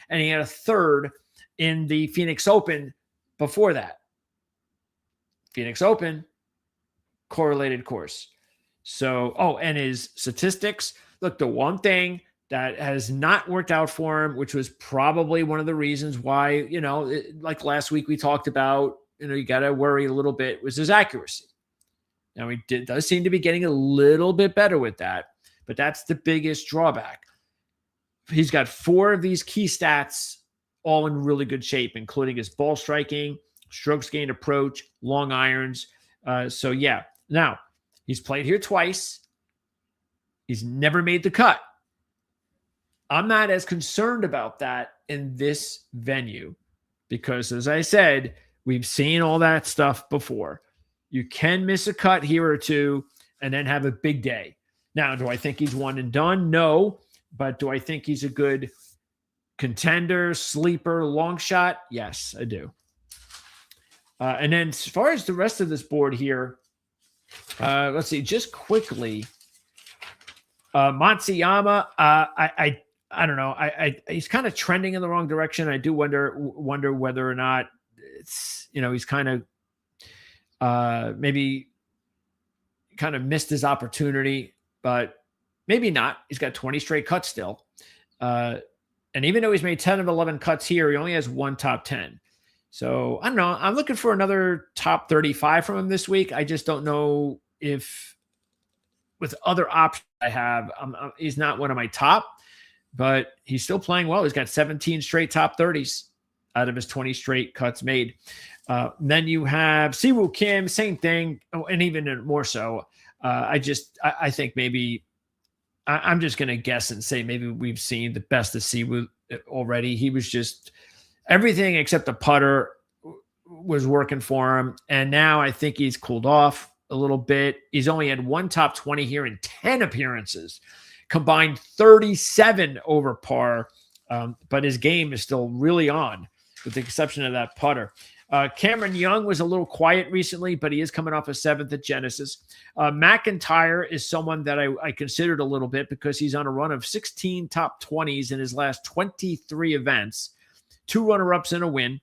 And he had a 3rd in the Phoenix Open before that. Phoenix Open, correlated course. So, and his statistics. Look, the one thing that has not worked out for him, which was probably one of the reasons why, like last week we talked about, you got to worry a little bit, was his accuracy. Now, he does seem to be getting a little bit better with that, but that's the biggest drawback. He's got 4 of these key stats all in really good shape, including his ball striking, strokes gained approach, long irons. Now, he's played here twice. He's never made the cut. I'm not as concerned about that in this venue because, as I said, we've seen all that stuff before. You can miss a cut here or two and then have a big day. Now, do I think he's one and done? No. But do I think he's a good contender, sleeper, long shot? Yes, I do. And then as far as the rest of this board here, let's see, just quickly, Matsuyama, I don't know. He's kind of trending in the wrong direction. I do wonder whether or not it's, he's kind of maybe kind of missed his opportunity, but maybe not. He's got 20 straight cuts still. And even though he's made 10 of 11 cuts here, he only has 1 top 10. So I don't know. I'm looking for another top 35 from him this week. I just don't know if with other options I have, he's not one of my top, but he's still playing well. He's got 17 straight top 30s out of his 20 straight cuts made. Then you have Siwoo Kim, same thing. Oh, and even more so. I think maybe I'm just going to guess and say maybe we've seen the best of Siwoo already. He was just everything except the putter was working for him. And now I think he's cooled off a little bit. He's only had 1 top 20 here in 10 appearances, combined 37 over par. But his game is still really on, with the exception of that putter. Cameron Young was a little quiet recently, but he is coming off a 7th at Genesis. McIntyre is someone that I considered a little bit because he's on a run of 16 top 20s in his last 23 events, 2 runner-ups and a win.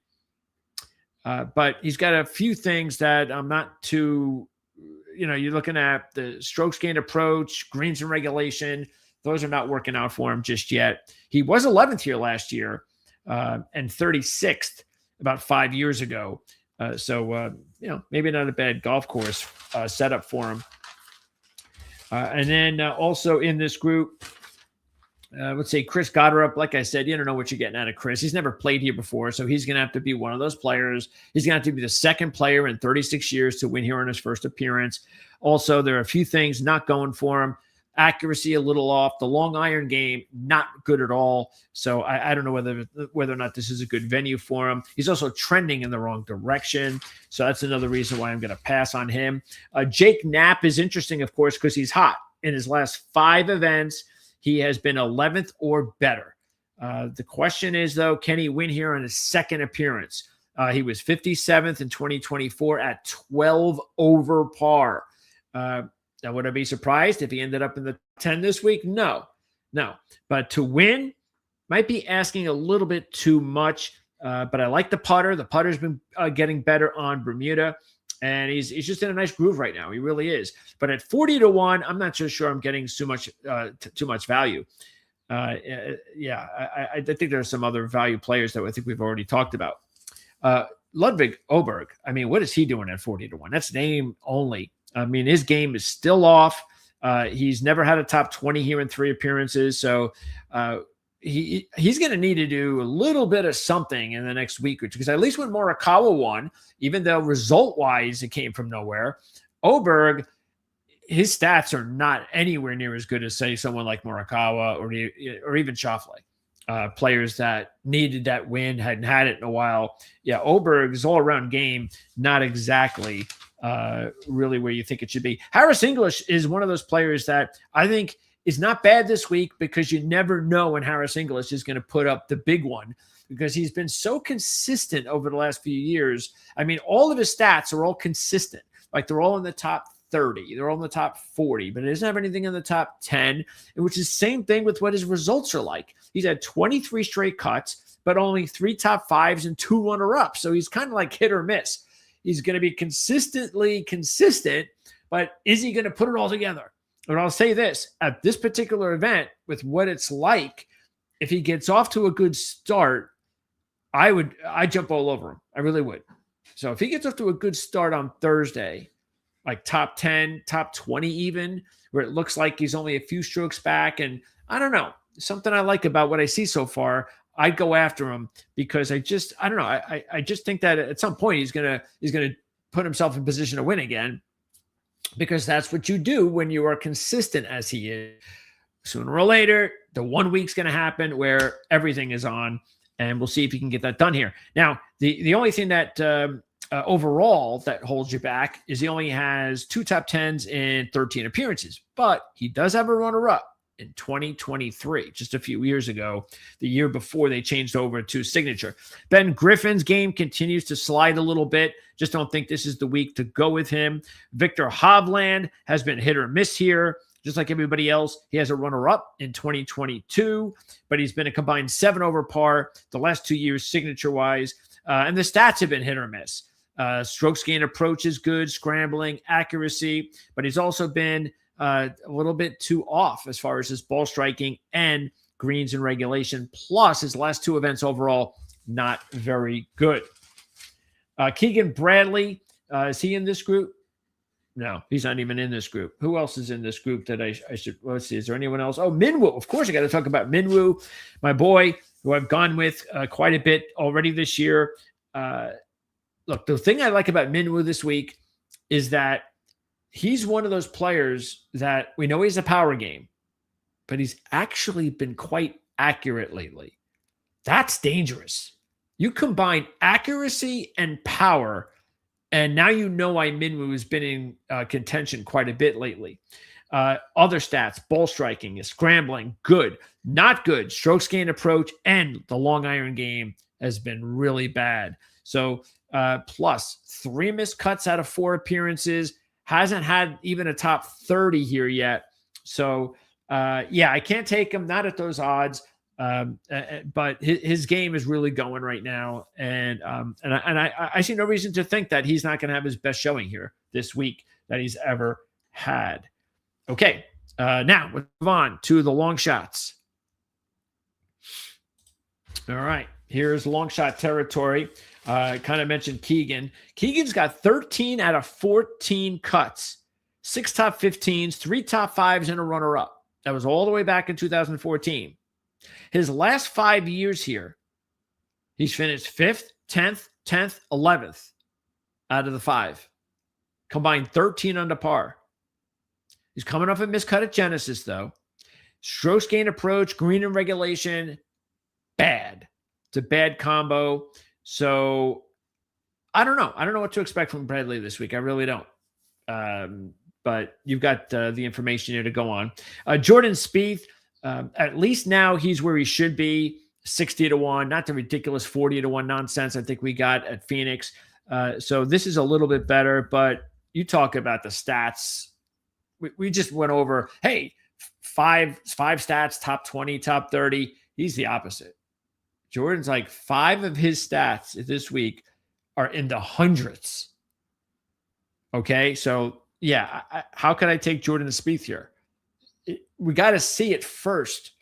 But he's got a few things that I'm not too, you're looking at the strokes gained approach, greens and regulation. Those are not working out for him just yet. He was 11th here last year and 36th about 5 years ago. Maybe not a bad golf course setup for him. And then also in this group, let's say Chris Gotterup. Like I said, you don't know what you're getting out of Chris. He's never played here before, so he's going to have to be one of those players. He's going to have to be the second player in 36 years to win here on his first appearance. Also, there are a few things not going for him. Accuracy a little off. The long iron game, not good at all. So I don't know whether or not this is a good venue for him. He's also trending in the wrong direction. So that's another reason why I'm going to pass on him. Jake Knapp is interesting, of course, because he's hot. In his last 5 events, he has been 11th or better. The question is, though, can he win here on his second appearance? He was 57th in 2024 at 12 over par. Now, would I be surprised if he ended up in the 10 this week? No. But to win, might be asking a little bit too much, but I like the putter. The putter's been getting better on Bermuda, and he's just in a nice groove right now. He really is. But at 40-1, I'm not so sure I'm getting too much value. I think there are some other value players that I think we've already talked about. Ludwig Oberg, I mean, what is he doing at 40-1? That's name only. I mean, his game is still off. He's never had a top 20 here in 3 appearances. So he's going to need to do a little bit of something in the next week or two, because at least when Morikawa won, even though result-wise it came from nowhere, Oberg, his stats are not anywhere near as good as, say, someone like Morikawa or even Schauffele. Players that needed that win, hadn't had it in a while. Yeah, Oberg's all-around game, not exactly really where you think it should be. Harris English is one of those players that I think is not bad this week, because you never know when Harris English is going to put up the big one, because he's been so consistent over the last few years. I mean, all of his stats are all consistent. Like, they're all in the top 30. They're all in the top 40, but it doesn't have anything in the top 10, which is the same thing with what his results are like. He's had 23 straight cuts, but only 3 top 5s and 2 runner-ups. So he's kind of like hit or miss. He's going to be consistently consistent, but is he going to put it all together? And I'll say this, at this particular event, with what it's like, if he gets off to a good start, I'd jump all over him. I really would. So if he gets off to a good start on Thursday, like top 10, top 20 even, where it looks like he's only a few strokes back, and I don't know, something I like about what I see so far, I'd go after him, because I don't know. I just think that at some point he's gonna put himself in position to win again, because that's what you do when you are consistent as he is. Sooner or later, the 1 week's going to happen where everything is on, and we'll see if he can get that done here. Now, the only thing that overall that holds you back is he only has 2 top 10s in 13 appearances, but he does have a runner-up in 2023, just a few years ago, the year before they changed over to signature. Ben Griffin's game continues to slide a little bit. Just don't think this is the week to go with him. Victor Hovland has been hit or miss here. Just like everybody else, he has a runner-up in 2022, but he's been a combined 7 over par the last 2 years signature-wise, and the stats have been hit or miss. Strokes gain approach is good, scrambling, accuracy, but he's also been a little bit too off as far as his ball striking and greens in regulation. Plus, his last 2 events overall, not very good. Keegan Bradley, is he in this group? No, he's not even in this group. Who else is in this group that I should, let's see, is there anyone else? Oh, Minwoo. Of course, I got to talk about Minwoo, my boy, who I've gone with quite a bit already this year. Look, the thing I like about Minwoo this week is that he's one of those players that we know he's a power game, but he's actually been quite accurate lately. That's dangerous. You combine accuracy and power, and now you know why Minwoo has been in contention quite a bit lately. Other stats, ball striking, scrambling, good. Not good, strokes gain approach, and the long iron game has been really bad. So plus 3 missed cuts out of 4 appearances, hasn't had even a top 30 here yet. So I can't take him, not at those odds. But his game is really going right now, and I see no reason to think that he's not going to have his best showing here this week that he's ever had. Okay, now let's move on to the long shots. All right, here's long shot territory. I kind of mentioned Keegan. Keegan's got 13 out of 14 cuts, 6 top 15s, 3 top 5s, and a runner-up. That was all the way back in 2014. His last 5 years here, he's finished 5th, 10th, 10th, 11th out of the 5. Combined 13 under par. He's coming off a miscut at Genesis, though. Strokes gain approach, green and regulation, bad. It's a bad combo. So I don't know. I don't know what to expect from Bradley this week. I really don't. But you've got the information here to go on. Jordan Spieth, at least now he's where he should be, 60-1, not the ridiculous 40-1 nonsense I think we got at Phoenix. So this is a little bit better, but you talk about the stats. We just went over, hey, five stats, top 20, top 30. He's the opposite. Jordan's like 5 of his stats this week are in the hundreds. Okay, so yeah, how can I take Jordan Spieth here? We got to see it first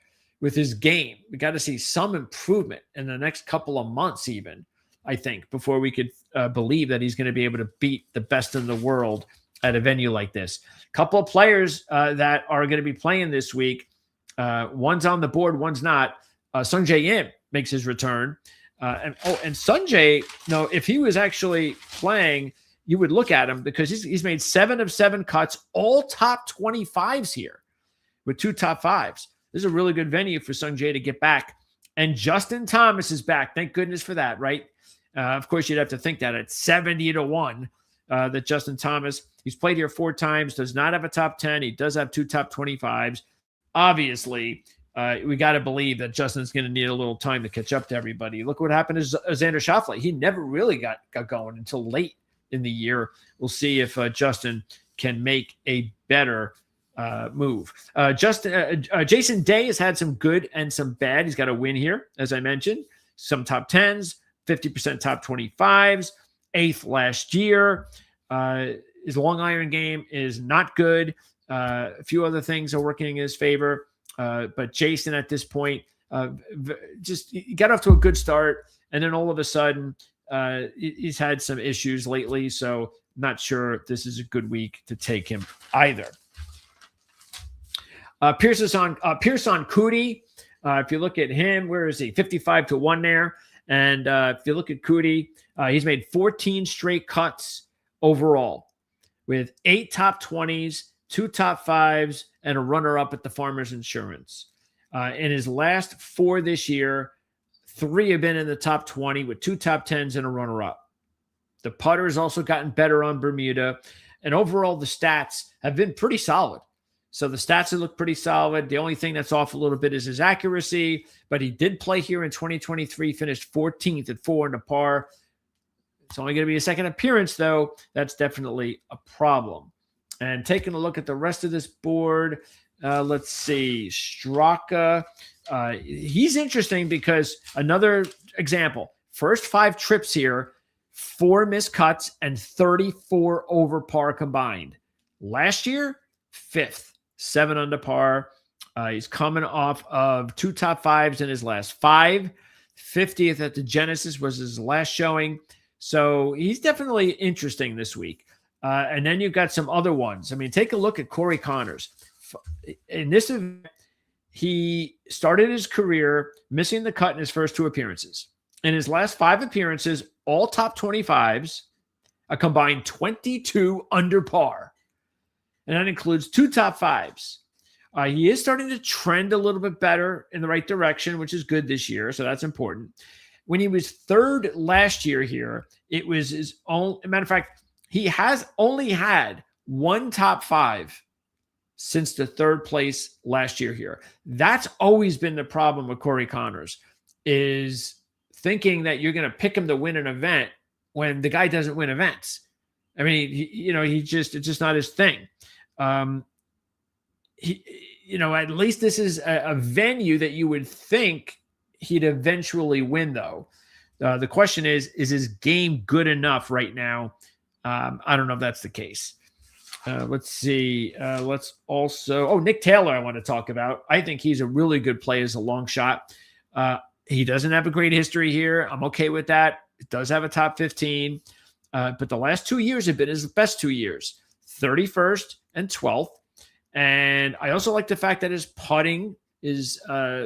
with his game. We got to see some improvement in the next couple of months, even, I think, before we could believe that he's going to be able to beat the best in the world at a venue like this. A couple of players that are going to be playing this week. One's on the board, one's not. Sungjae Im makes his return. And Sungjae, if he was actually playing, you would look at him because he's made 7 of 7 cuts, all top 25s here with 2 top 5s. This is a really good venue for Sungjae to get back. And Justin Thomas is back. Thank goodness for that, right? Of course, you'd have to think that at 70-1 that Justin Thomas, he's played here 4 times, does not have a top 10. He does have 2 top 25s. Obviously, we got to believe that Justin's going to need a little time to catch up to everybody. Look what happened to Xander Schauffele. He never really got going until late in the year. We'll see if Justin can make a better move. Jason Day has had some good and some bad. He's got a win here, as I mentioned. Some top 10s, 50% top 25s, 8th last year. His long iron game is not good. A few other things are working in his favor. But Jason at this point just got off to a good start. And then all of a sudden, he's had some issues lately. So not sure this is a good week to take him either. Pearson Coody. If you look at him, where is he? 55-1 there. And if you look at Coody, he's made 14 straight cuts overall with 8 top 20s, 2 top 5s, and a runner-up at the Farmers Insurance. In his last 4 this year, 3 have been in the top 20 with 2 top 10s and a runner-up. The putter has also gotten better on Bermuda. And overall, the stats have been pretty solid. So the stats have looked pretty solid. The only thing that's off a little bit is his accuracy. But he did play here in 2023, finished 14th at 4 under par. It's only going to be a second appearance, though. That's definitely a problem. And taking a look at the rest of this board, let's see. Straka. He's interesting because another example. First 5 trips here, 4 missed cuts and 34 over par combined. Last year, 5th, 7 under par. He's coming off of 2 top 5s in his last 5. 50th at the Genesis was his last showing. So he's definitely interesting this week. And then you've got some other ones. I mean, take a look at Corey Connors. In this event, he started his career missing the cut in his first 2 appearances. In his last 5 appearances, all top 25s, a combined 22 under par. And that includes 2 top 5s. He is starting to trend a little bit better in the right direction, which is good this year. So that's important. When he was 3rd last year here, it was his own. Matter of fact, he has only had 1 top 5 since the 3rd place last year here. That's always been the problem with Corey Connors, is thinking that you're going to pick him to win an event when the guy doesn't win events. I mean, it's just not his thing. At least this is a venue that you would think he'd eventually win, though. The question is his game good enough right now? I don't know if that's the case. Let's see. Let's also... Nick Taylor I want to talk about. I think he's a really good play as a long shot. He doesn't have a great history here. I'm okay with that. It does have a top 15. But the last 2 years have been his best 2 years. 31st and 12th. And I also like the fact that his putting is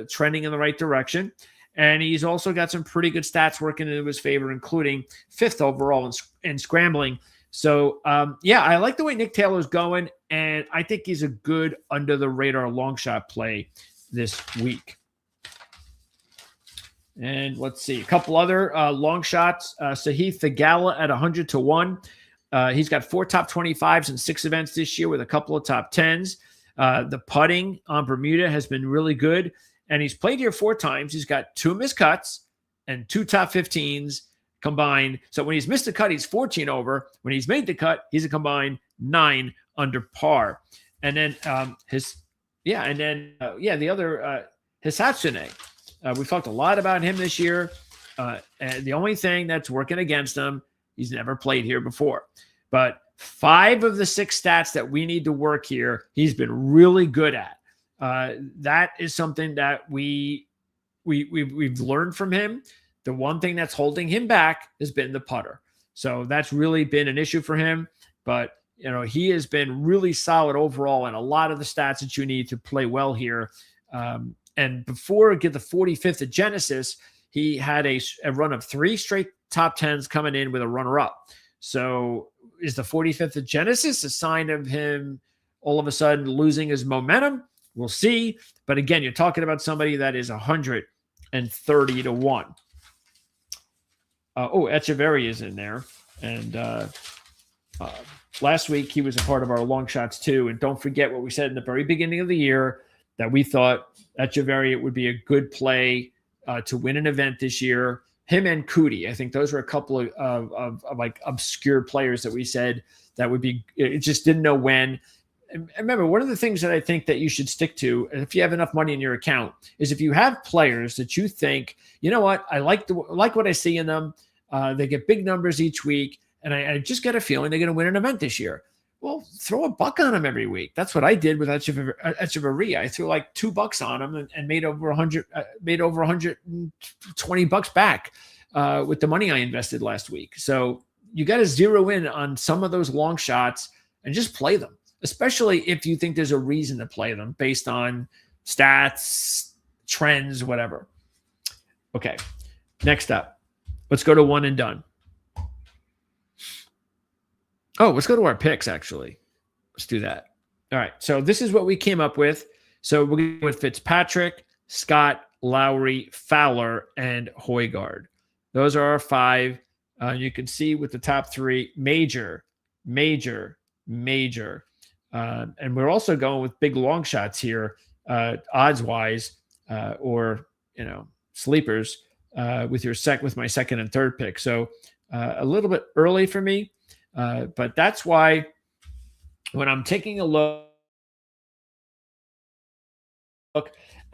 trending in the right direction. And he's also got some pretty good stats working into his favor, including 5th overall in scrambling. So, I like the way Nick Taylor's going, and I think he's a good under-the-radar long shot play this week. And let's see, a couple other long shots. Sahith Theegala at 100-1. He's got 4 top 25s in 6 events this year with a couple of top 10s. The putting on Bermuda has been really good, and he's played here 4 times. He's got 2 missed cuts and 2 top 15s combined. So when he's missed a cut, he's 14 over. When he's made the cut, he's a combined 9 under par. And then the other Hisatsune. We've talked a lot about him this year. And the only thing that's working against him, he's never played here before. But 5 of the 6 stats that we need to work here, he's been really good at. That is something that we've learned from him. The one thing that's holding him back has been the putter. So that's really been an issue for him. But he has been really solid overall in a lot of the stats that you need to play well here. And before get the 45th at Genesis, he had a run of 3 straight top 10s coming in with a runner-up. So is the 45th at Genesis a sign of him all of a sudden losing his momentum? We'll see. But again, you're talking about somebody that is 130 to 1. Echeverry is in there. And last week, he was a part of our Longshots too. And don't forget what we said in the very beginning of the year, that we thought Echeverry would be a good play to win an event this year. Him and Cootie, I think those were a couple of like obscure players that we said that would be. It just didn't know when. And remember, one of the things that I think that you should stick to, if you have enough money in your account, is if you have players that you think, you know what, I like what I see in them. They get big numbers each week, and I just get a feeling they're going to win an event this year. Well, throw $1 on them every week. That's what I did with Echeverry. I threw like $2 on him and made over 100, made over $120 back with the money I invested last week. So you got to zero in on some of those long shots and just play them, especially if you think there's a reason to play them based on stats, trends, whatever. Okay, next up, let's go to one and done. Oh, let's go to our picks, actually. Let's do that. All right. So this is what we came up with. So we're going with Fitzpatrick, Scott, Lowry, Fowler, and Højgaard. Those are our 5. You can see with the top 3, major. And we're also going with big long shots here, odds-wise, or, sleepers with my second and third pick. So a little bit early for me. But that's why when I'm taking a look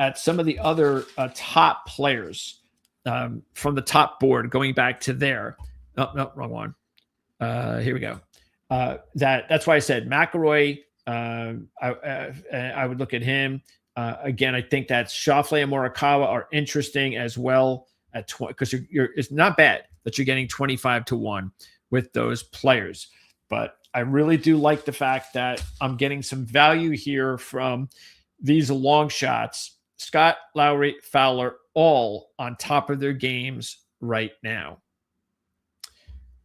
at some of the other top players from the top board, going back to there. Oh, no, wrong one. Here we go. That's why I said McIlroy. I would look at him. Again, I think that Schauffele and Morikawa are interesting as well at 20, because it's not bad that you're getting 25 to 1 with those players. But I really do like the fact that I'm getting some value here from these long shots. Scott, Lowry, Fowler, all on top of their games right now.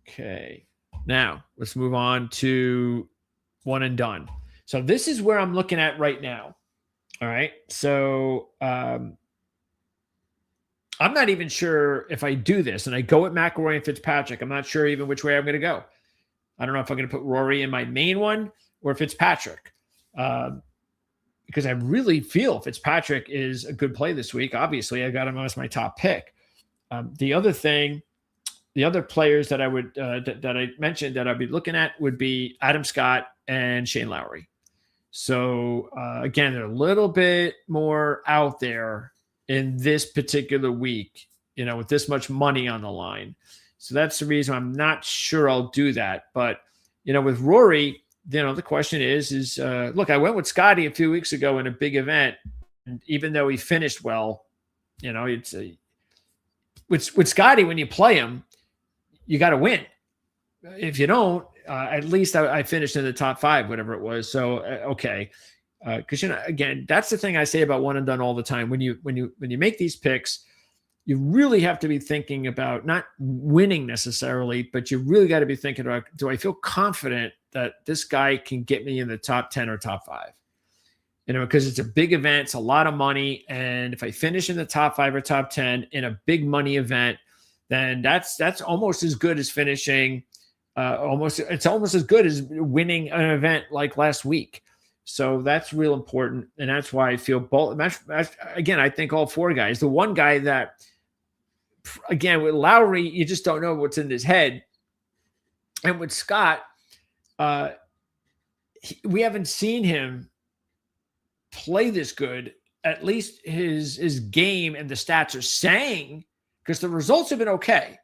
Okay. Now, let's move on to one and done. So this is where I'm looking at right now. All right. So I'm not even sure if I do this and I go with McIlroy and Fitzpatrick. I'm not sure even which way I'm going to go. I don't know if I'm going to put Rory in my main one or Fitzpatrick, because I really feel Fitzpatrick is a good play this week. Obviously, I got him as my top pick. The other players that I would that I mentioned that I'd be looking at would be Adam Scott and Shane Lowry. So again, they're a little bit more out there in this particular week, with this much money on the line. So that's the reason I'm not sure I'll do that. But, with Rory, the question is look, I went with Scotty a few weeks ago in a big event. And even though he finished well, it's with Scotty, when you play him, you got to win. If you don't, at least I finished in the top 5, whatever it was. So, okay. Because again, that's the thing I say about one and done all the time. When you make these picks, you really have to be thinking about not winning necessarily, but you really got to be thinking about, do I feel confident that this guy can get me in the top 10 or top 5? Because it's a big event, it's a lot of money, and if I finish in the top 5 or top 10 in a big money event, then that's almost as good as finishing. It's almost as good as winning an event like last week. So that's real important, and that's why I feel both. Again, I think all 4 guys. The one guy that, again, with Lowry, you just don't know what's in his head, and with Scott, we haven't seen him play this good at least his game and the stats are saying, because the results have been okay,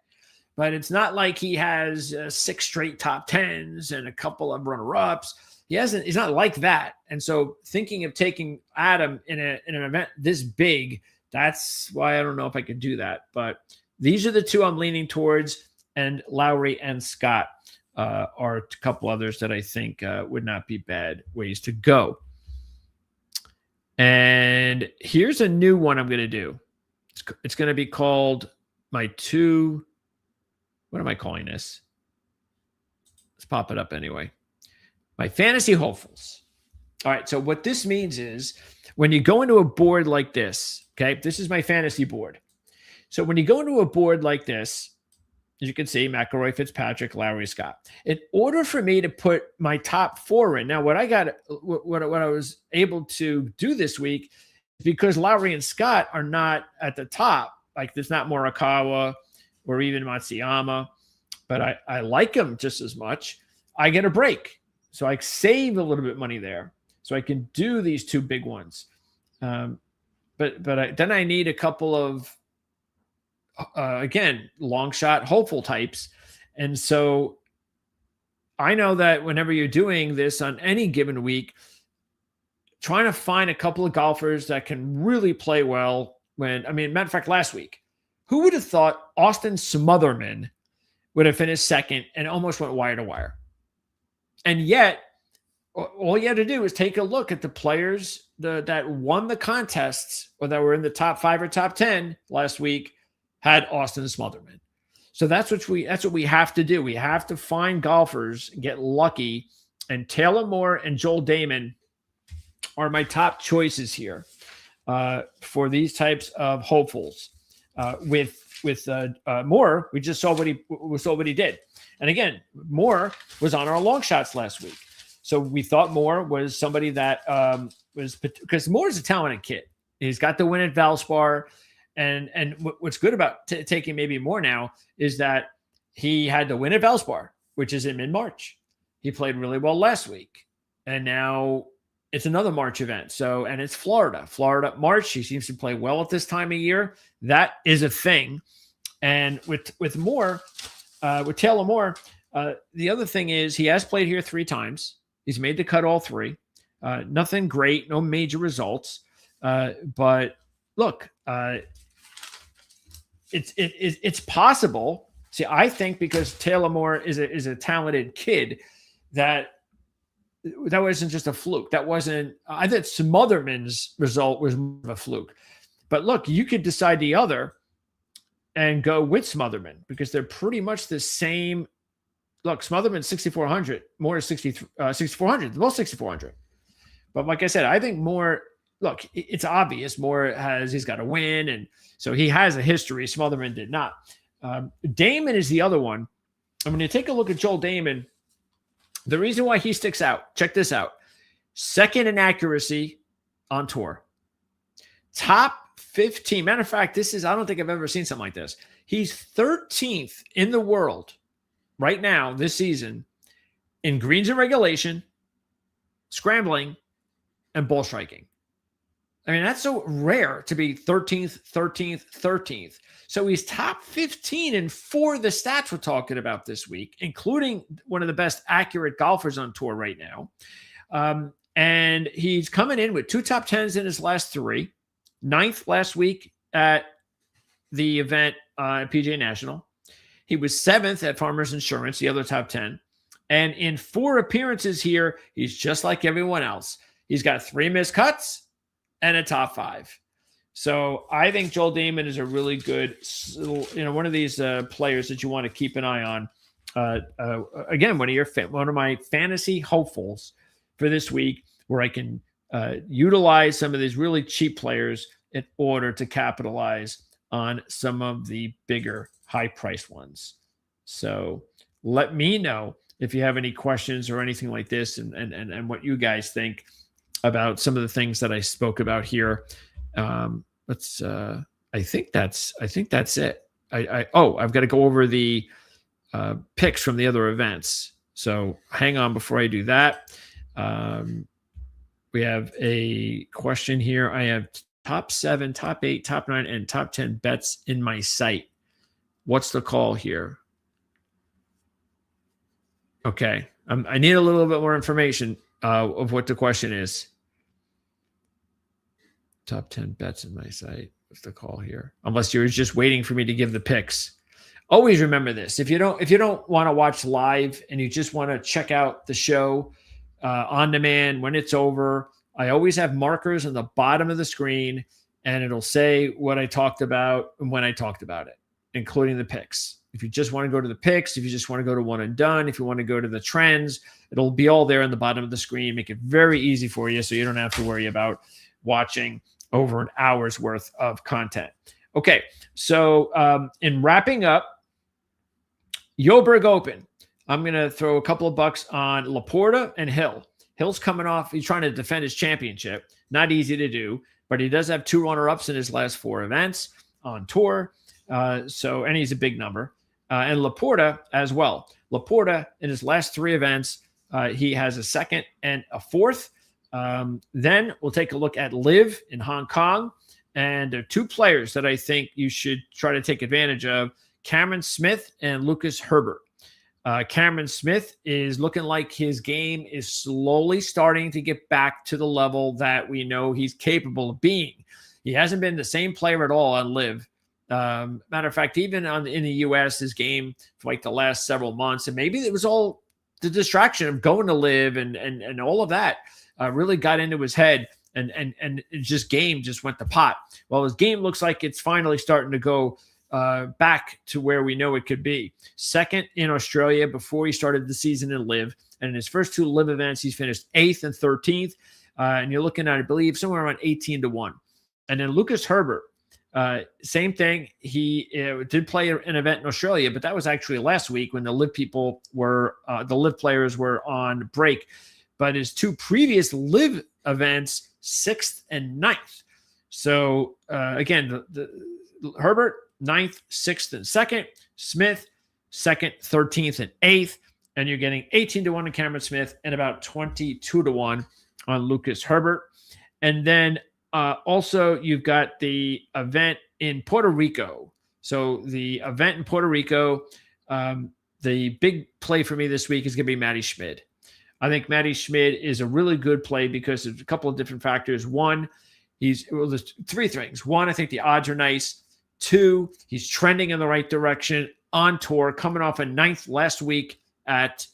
but it's not like he has 6 straight top tens and a couple of runner-ups. He's not like that. And so thinking of taking Adam in an event this big, that's why I don't know if I could do that. But these are the two I'm leaning towards, and Lowry and Scott are a couple others that I think would not be bad ways to go. And here's a new one I'm going to do. It's going to be called my two. What am I calling this? Let's pop it up anyway. My fantasy hopefuls. All right. So what this means is when you go into a board like this, okay, this is my fantasy board. So when you go into a board like this, as you can see, McIlroy, Fitzpatrick, Lowry, Scott. In order for me to put my top 4 in, now what I was able to do this week, because Lowry and Scott are not at the top, like there's not Morikawa or even Matsuyama, but I like them just as much. I get a break. So I save a little bit of money there. So I can do these 2 big ones. Then I need a couple of, again, long shot hopeful types. And so I know that whenever you're doing this on any given week, trying to find a couple of golfers that can really play well matter of fact, last week, who would have thought Austin Smotherman would have finished second and almost went wire to wire? And yet, all you had to do is take a look at the players that won the contests or that were in the top 5 or top 10 last week had Austin Smotherman. So that's what we have to do. We have to find golfers, get lucky, and Taylor Moore and Joel Damon are my top choices here for these types of hopefuls. With Moore, we just saw what he did. And again, Moore was on our long shots last week. So we thought Moore was somebody that was, because Moore is a talented kid. He's got the win at Valspar. And what's good about taking maybe Moore now is that he had the win at Valspar, which is in mid-March. He played really well last week. And now it's another March event. So, and it's Florida, March. He seems to play well at this time of year. That is a thing. And with Moore, with Taylor Moore, the other thing is he has played here 3 times. He's made the cut all 3. Nothing great, no major results. But look, it's possible. See, I think because Taylor Moore is a talented kid, that wasn't just a fluke. That wasn't. I think Smotherman's result was more of a fluke. But look, you could decide the other and go with Smotherman because they're pretty much the same. Look, Smotherman's 6,400, Moore is 6,400. They're both 6,400. But like I said, I think Moore. Look, it's obvious. Moore he's got a win, and so he has a history. Smotherman did not. Damon is the other one. And when you take a look at Joel Damon, the reason why he sticks out, check this out. Second in accuracy on tour. Top 15. Matter of fact, I don't think I've ever seen something like this. He's 13th in the world right now this season in greens and regulation, scrambling, and ball striking. I mean, that's so rare to be 13th. So he's top 15 in 4 of the stats we're talking about this week, including one of the best accurate golfers on tour right now. And he's coming in with 2 top 10s in his last 3. 9th last week at the event PGA National. He was 7th at Farmers Insurance, the other top 10. And in 4 appearances here, he's just like everyone else. He's got 3 missed cuts and a top 5. So I think Joel Damon is a really good, one of these players that you want to keep an eye on. Again, one of my fantasy hopefuls for this week, where I can utilize some of these really cheap players in order to capitalize on some of the bigger, high-priced ones. So let me know if you have any questions or anything like this, and what you guys think about some of the things that I spoke about here. I think that's it. I've got to go over the picks from the other events. So hang on before I do that. We have a question here. I have top 7, top 8, top 9, and top 10 bets in my site. What's the call here? Okay. I need a little bit more information of what the question is. Top 10 bets in my site. What's the call here? Unless you're just waiting for me to give the picks. Always remember this. If you don't want to watch live and you just want to check out the show on demand when it's over, I always have markers on the bottom of the screen, and it'll say what I talked about and when I talked about it, including the picks. If you just want to go to the picks, if you just want to go to one and done, if you want to go to the trends, it'll be all there on the bottom of the screen. Make it very easy for you so you don't have to worry about watching over an hour's worth of content. Okay, so in wrapping up, Joburg Open, I'm going to throw a couple of bucks on Laporta and Hill. Hill's coming off. He's trying to defend his championship. Not easy to do, but he does have 2 runner-ups in his last 4 events on tour. And he's a big number. And Laporta as well. Laporta, in his last 3 events, he has a 2nd and a 4th. Then we'll take a look at Liv in Hong Kong. And there are 2 players that I think you should try to take advantage of, Cameron Smith and Lucas Herbert. Cameron Smith is looking like his game is slowly starting to get back to the level that we know he's capable of being. He hasn't been the same player at all on Liv. Matter of fact, even in the U.S., his game for like the last several months, and maybe it was all the distraction of going to Liv and all of that really got into his head, and it just went to pot. Well, his game looks like it's finally starting to go back to where we know it could be. 2nd in Australia before he started the season in Liv, and in his first 2 Liv events, he's finished 8th and 13th, and you're looking at, I believe, somewhere around 18-1. And then Lucas Herbert, same thing. He did play an event in Australia, but that was actually last week when the Liv players were on break. But his 2 previous Liv events, 6th and 9th. So again, the Herbert, 9th, 6th, and 2nd. Smith, 2nd, 13th, and 8th. And you're getting 18-1 on Cameron Smith and about 22-1 on Lucas Herbert. And then also you've got the event in Puerto Rico. So the event in Puerto Rico, the big play for me this week is going to be Matty Schmid. I think Matty Schmid is a really good play because of a couple of different factors. One, there's 3 things. 1, I think the odds are nice. 2, he's trending in the right direction on tour, coming off a 9th last week at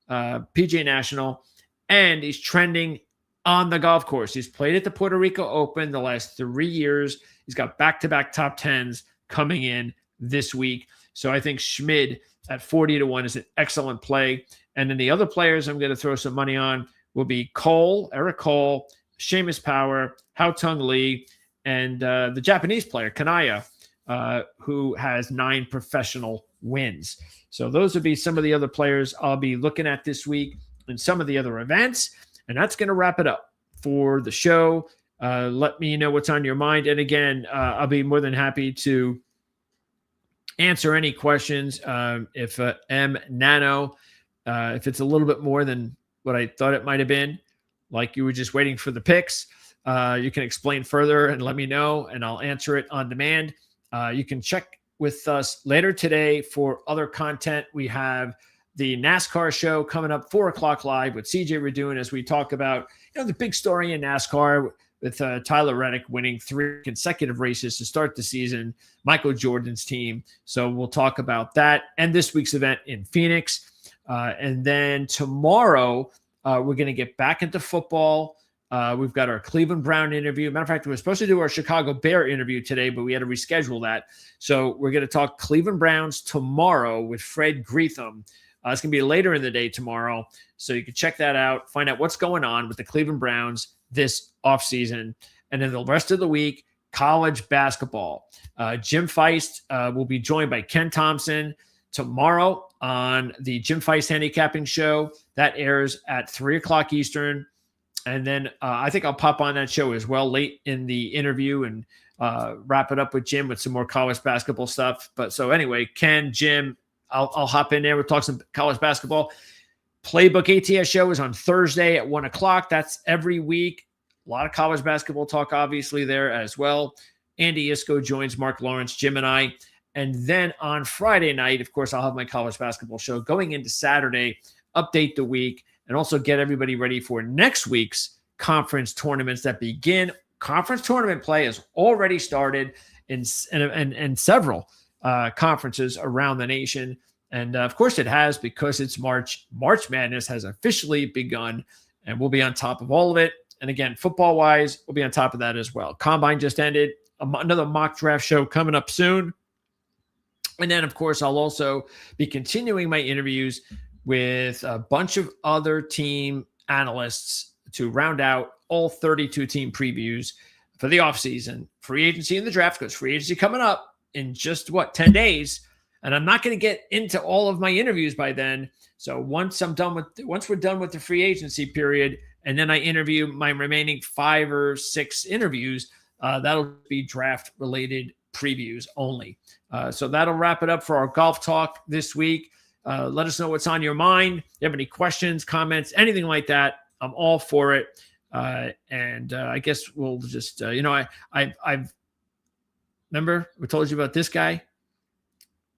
PGA National, and he's trending on the golf course. He's played at the Puerto Rico Open the last 3 years. He's got back-to-back top 10s coming in this week. So I think Schmid at 40-1 is an excellent play. And then the other players I'm going to throw some money on will be Eric Cole, Seamus Power, Hao Tung Lee, and the Japanese player, Kanaya, who has 9 professional wins. So those would be some of the other players I'll be looking at this week and some of the other events. And that's going to wrap it up for the show. Let me know what's on your mind. And again, I'll be more than happy to answer any questions. If M Nano, if it's a little bit more than what I thought it might have been, like you were just waiting for the picks, you can explain further and let me know, and I'll answer it on demand. You can check with us later today for other content. We have the NASCAR show coming up 4:00 live with CJ Redoon as we talk about the big story in NASCAR with Tyler Reddick winning 3 consecutive races to start the season, Michael Jordan's team. So we'll talk about that and this week's event in Phoenix. And then tomorrow, we're going to get back into football. We've got our Cleveland Brown interview. Matter of fact, we were supposed to do our Chicago Bear interview today, but we had to reschedule that. So we're going to talk Cleveland Browns tomorrow with Fred Greetham. It's going to be later in the day tomorrow. So you can check that out, find out what's going on with the Cleveland Browns this offseason. And then the rest of the week, college basketball. Jim Feist will be joined by Ken Thompson tomorrow on the Jim Feist handicapping show. That airs at 3:00 Eastern. And then I think I'll pop on that show as well late in the interview and wrap it up with Jim with some more college basketball stuff. But so anyway, Ken, Jim, I'll hop in there. We'll talk some college basketball. Playbook ATS show is on Thursday at 1:00. That's every week. A lot of college basketball talk, obviously, there as well. Andy Iskoe joins Mark Lawrence, Jim, and I. And then on Friday night, of course, I'll have my college basketball show going into Saturday, update the week, and also get everybody ready for next week's conference tournaments that begin. Conference tournament play has already started in several conferences around the nation. And of course it has, because it's March. March Madness has officially begun, and we'll be on top of all of it. And again, football-wise, we'll be on top of that as well. Combine just ended. Another mock draft show coming up soon. And then, of course, I'll also be continuing my interviews with a bunch of other team analysts to round out all 32 team previews for the offseason, free agency, and the draft, because free agency coming up in just 10 days. And I'm not going to get into all of my interviews by then. So once we're done with the free agency period, and then I interview my remaining 5 or 6 interviews, that'll be draft related previews only. So that'll wrap it up for our golf talk this week. Let us know what's on your mind. If you have any questions, comments, anything like that, I'm all for it. And I guess we'll just, I've remember we told you about this guy,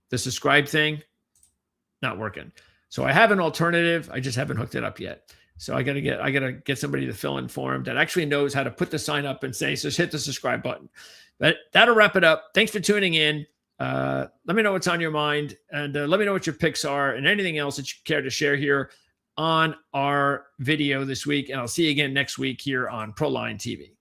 the subscribe thing, not working. So I have an alternative. I just haven't hooked it up yet. So I gotta get somebody to fill in for him that actually knows how to put the sign up and say, so hit the subscribe button. But that'll wrap it up. Thanks for tuning in. Let me know what's on your mind, and let me know what your picks are and anything else that you care to share here on our video this week. And I'll see you again next week here on ProLine TV.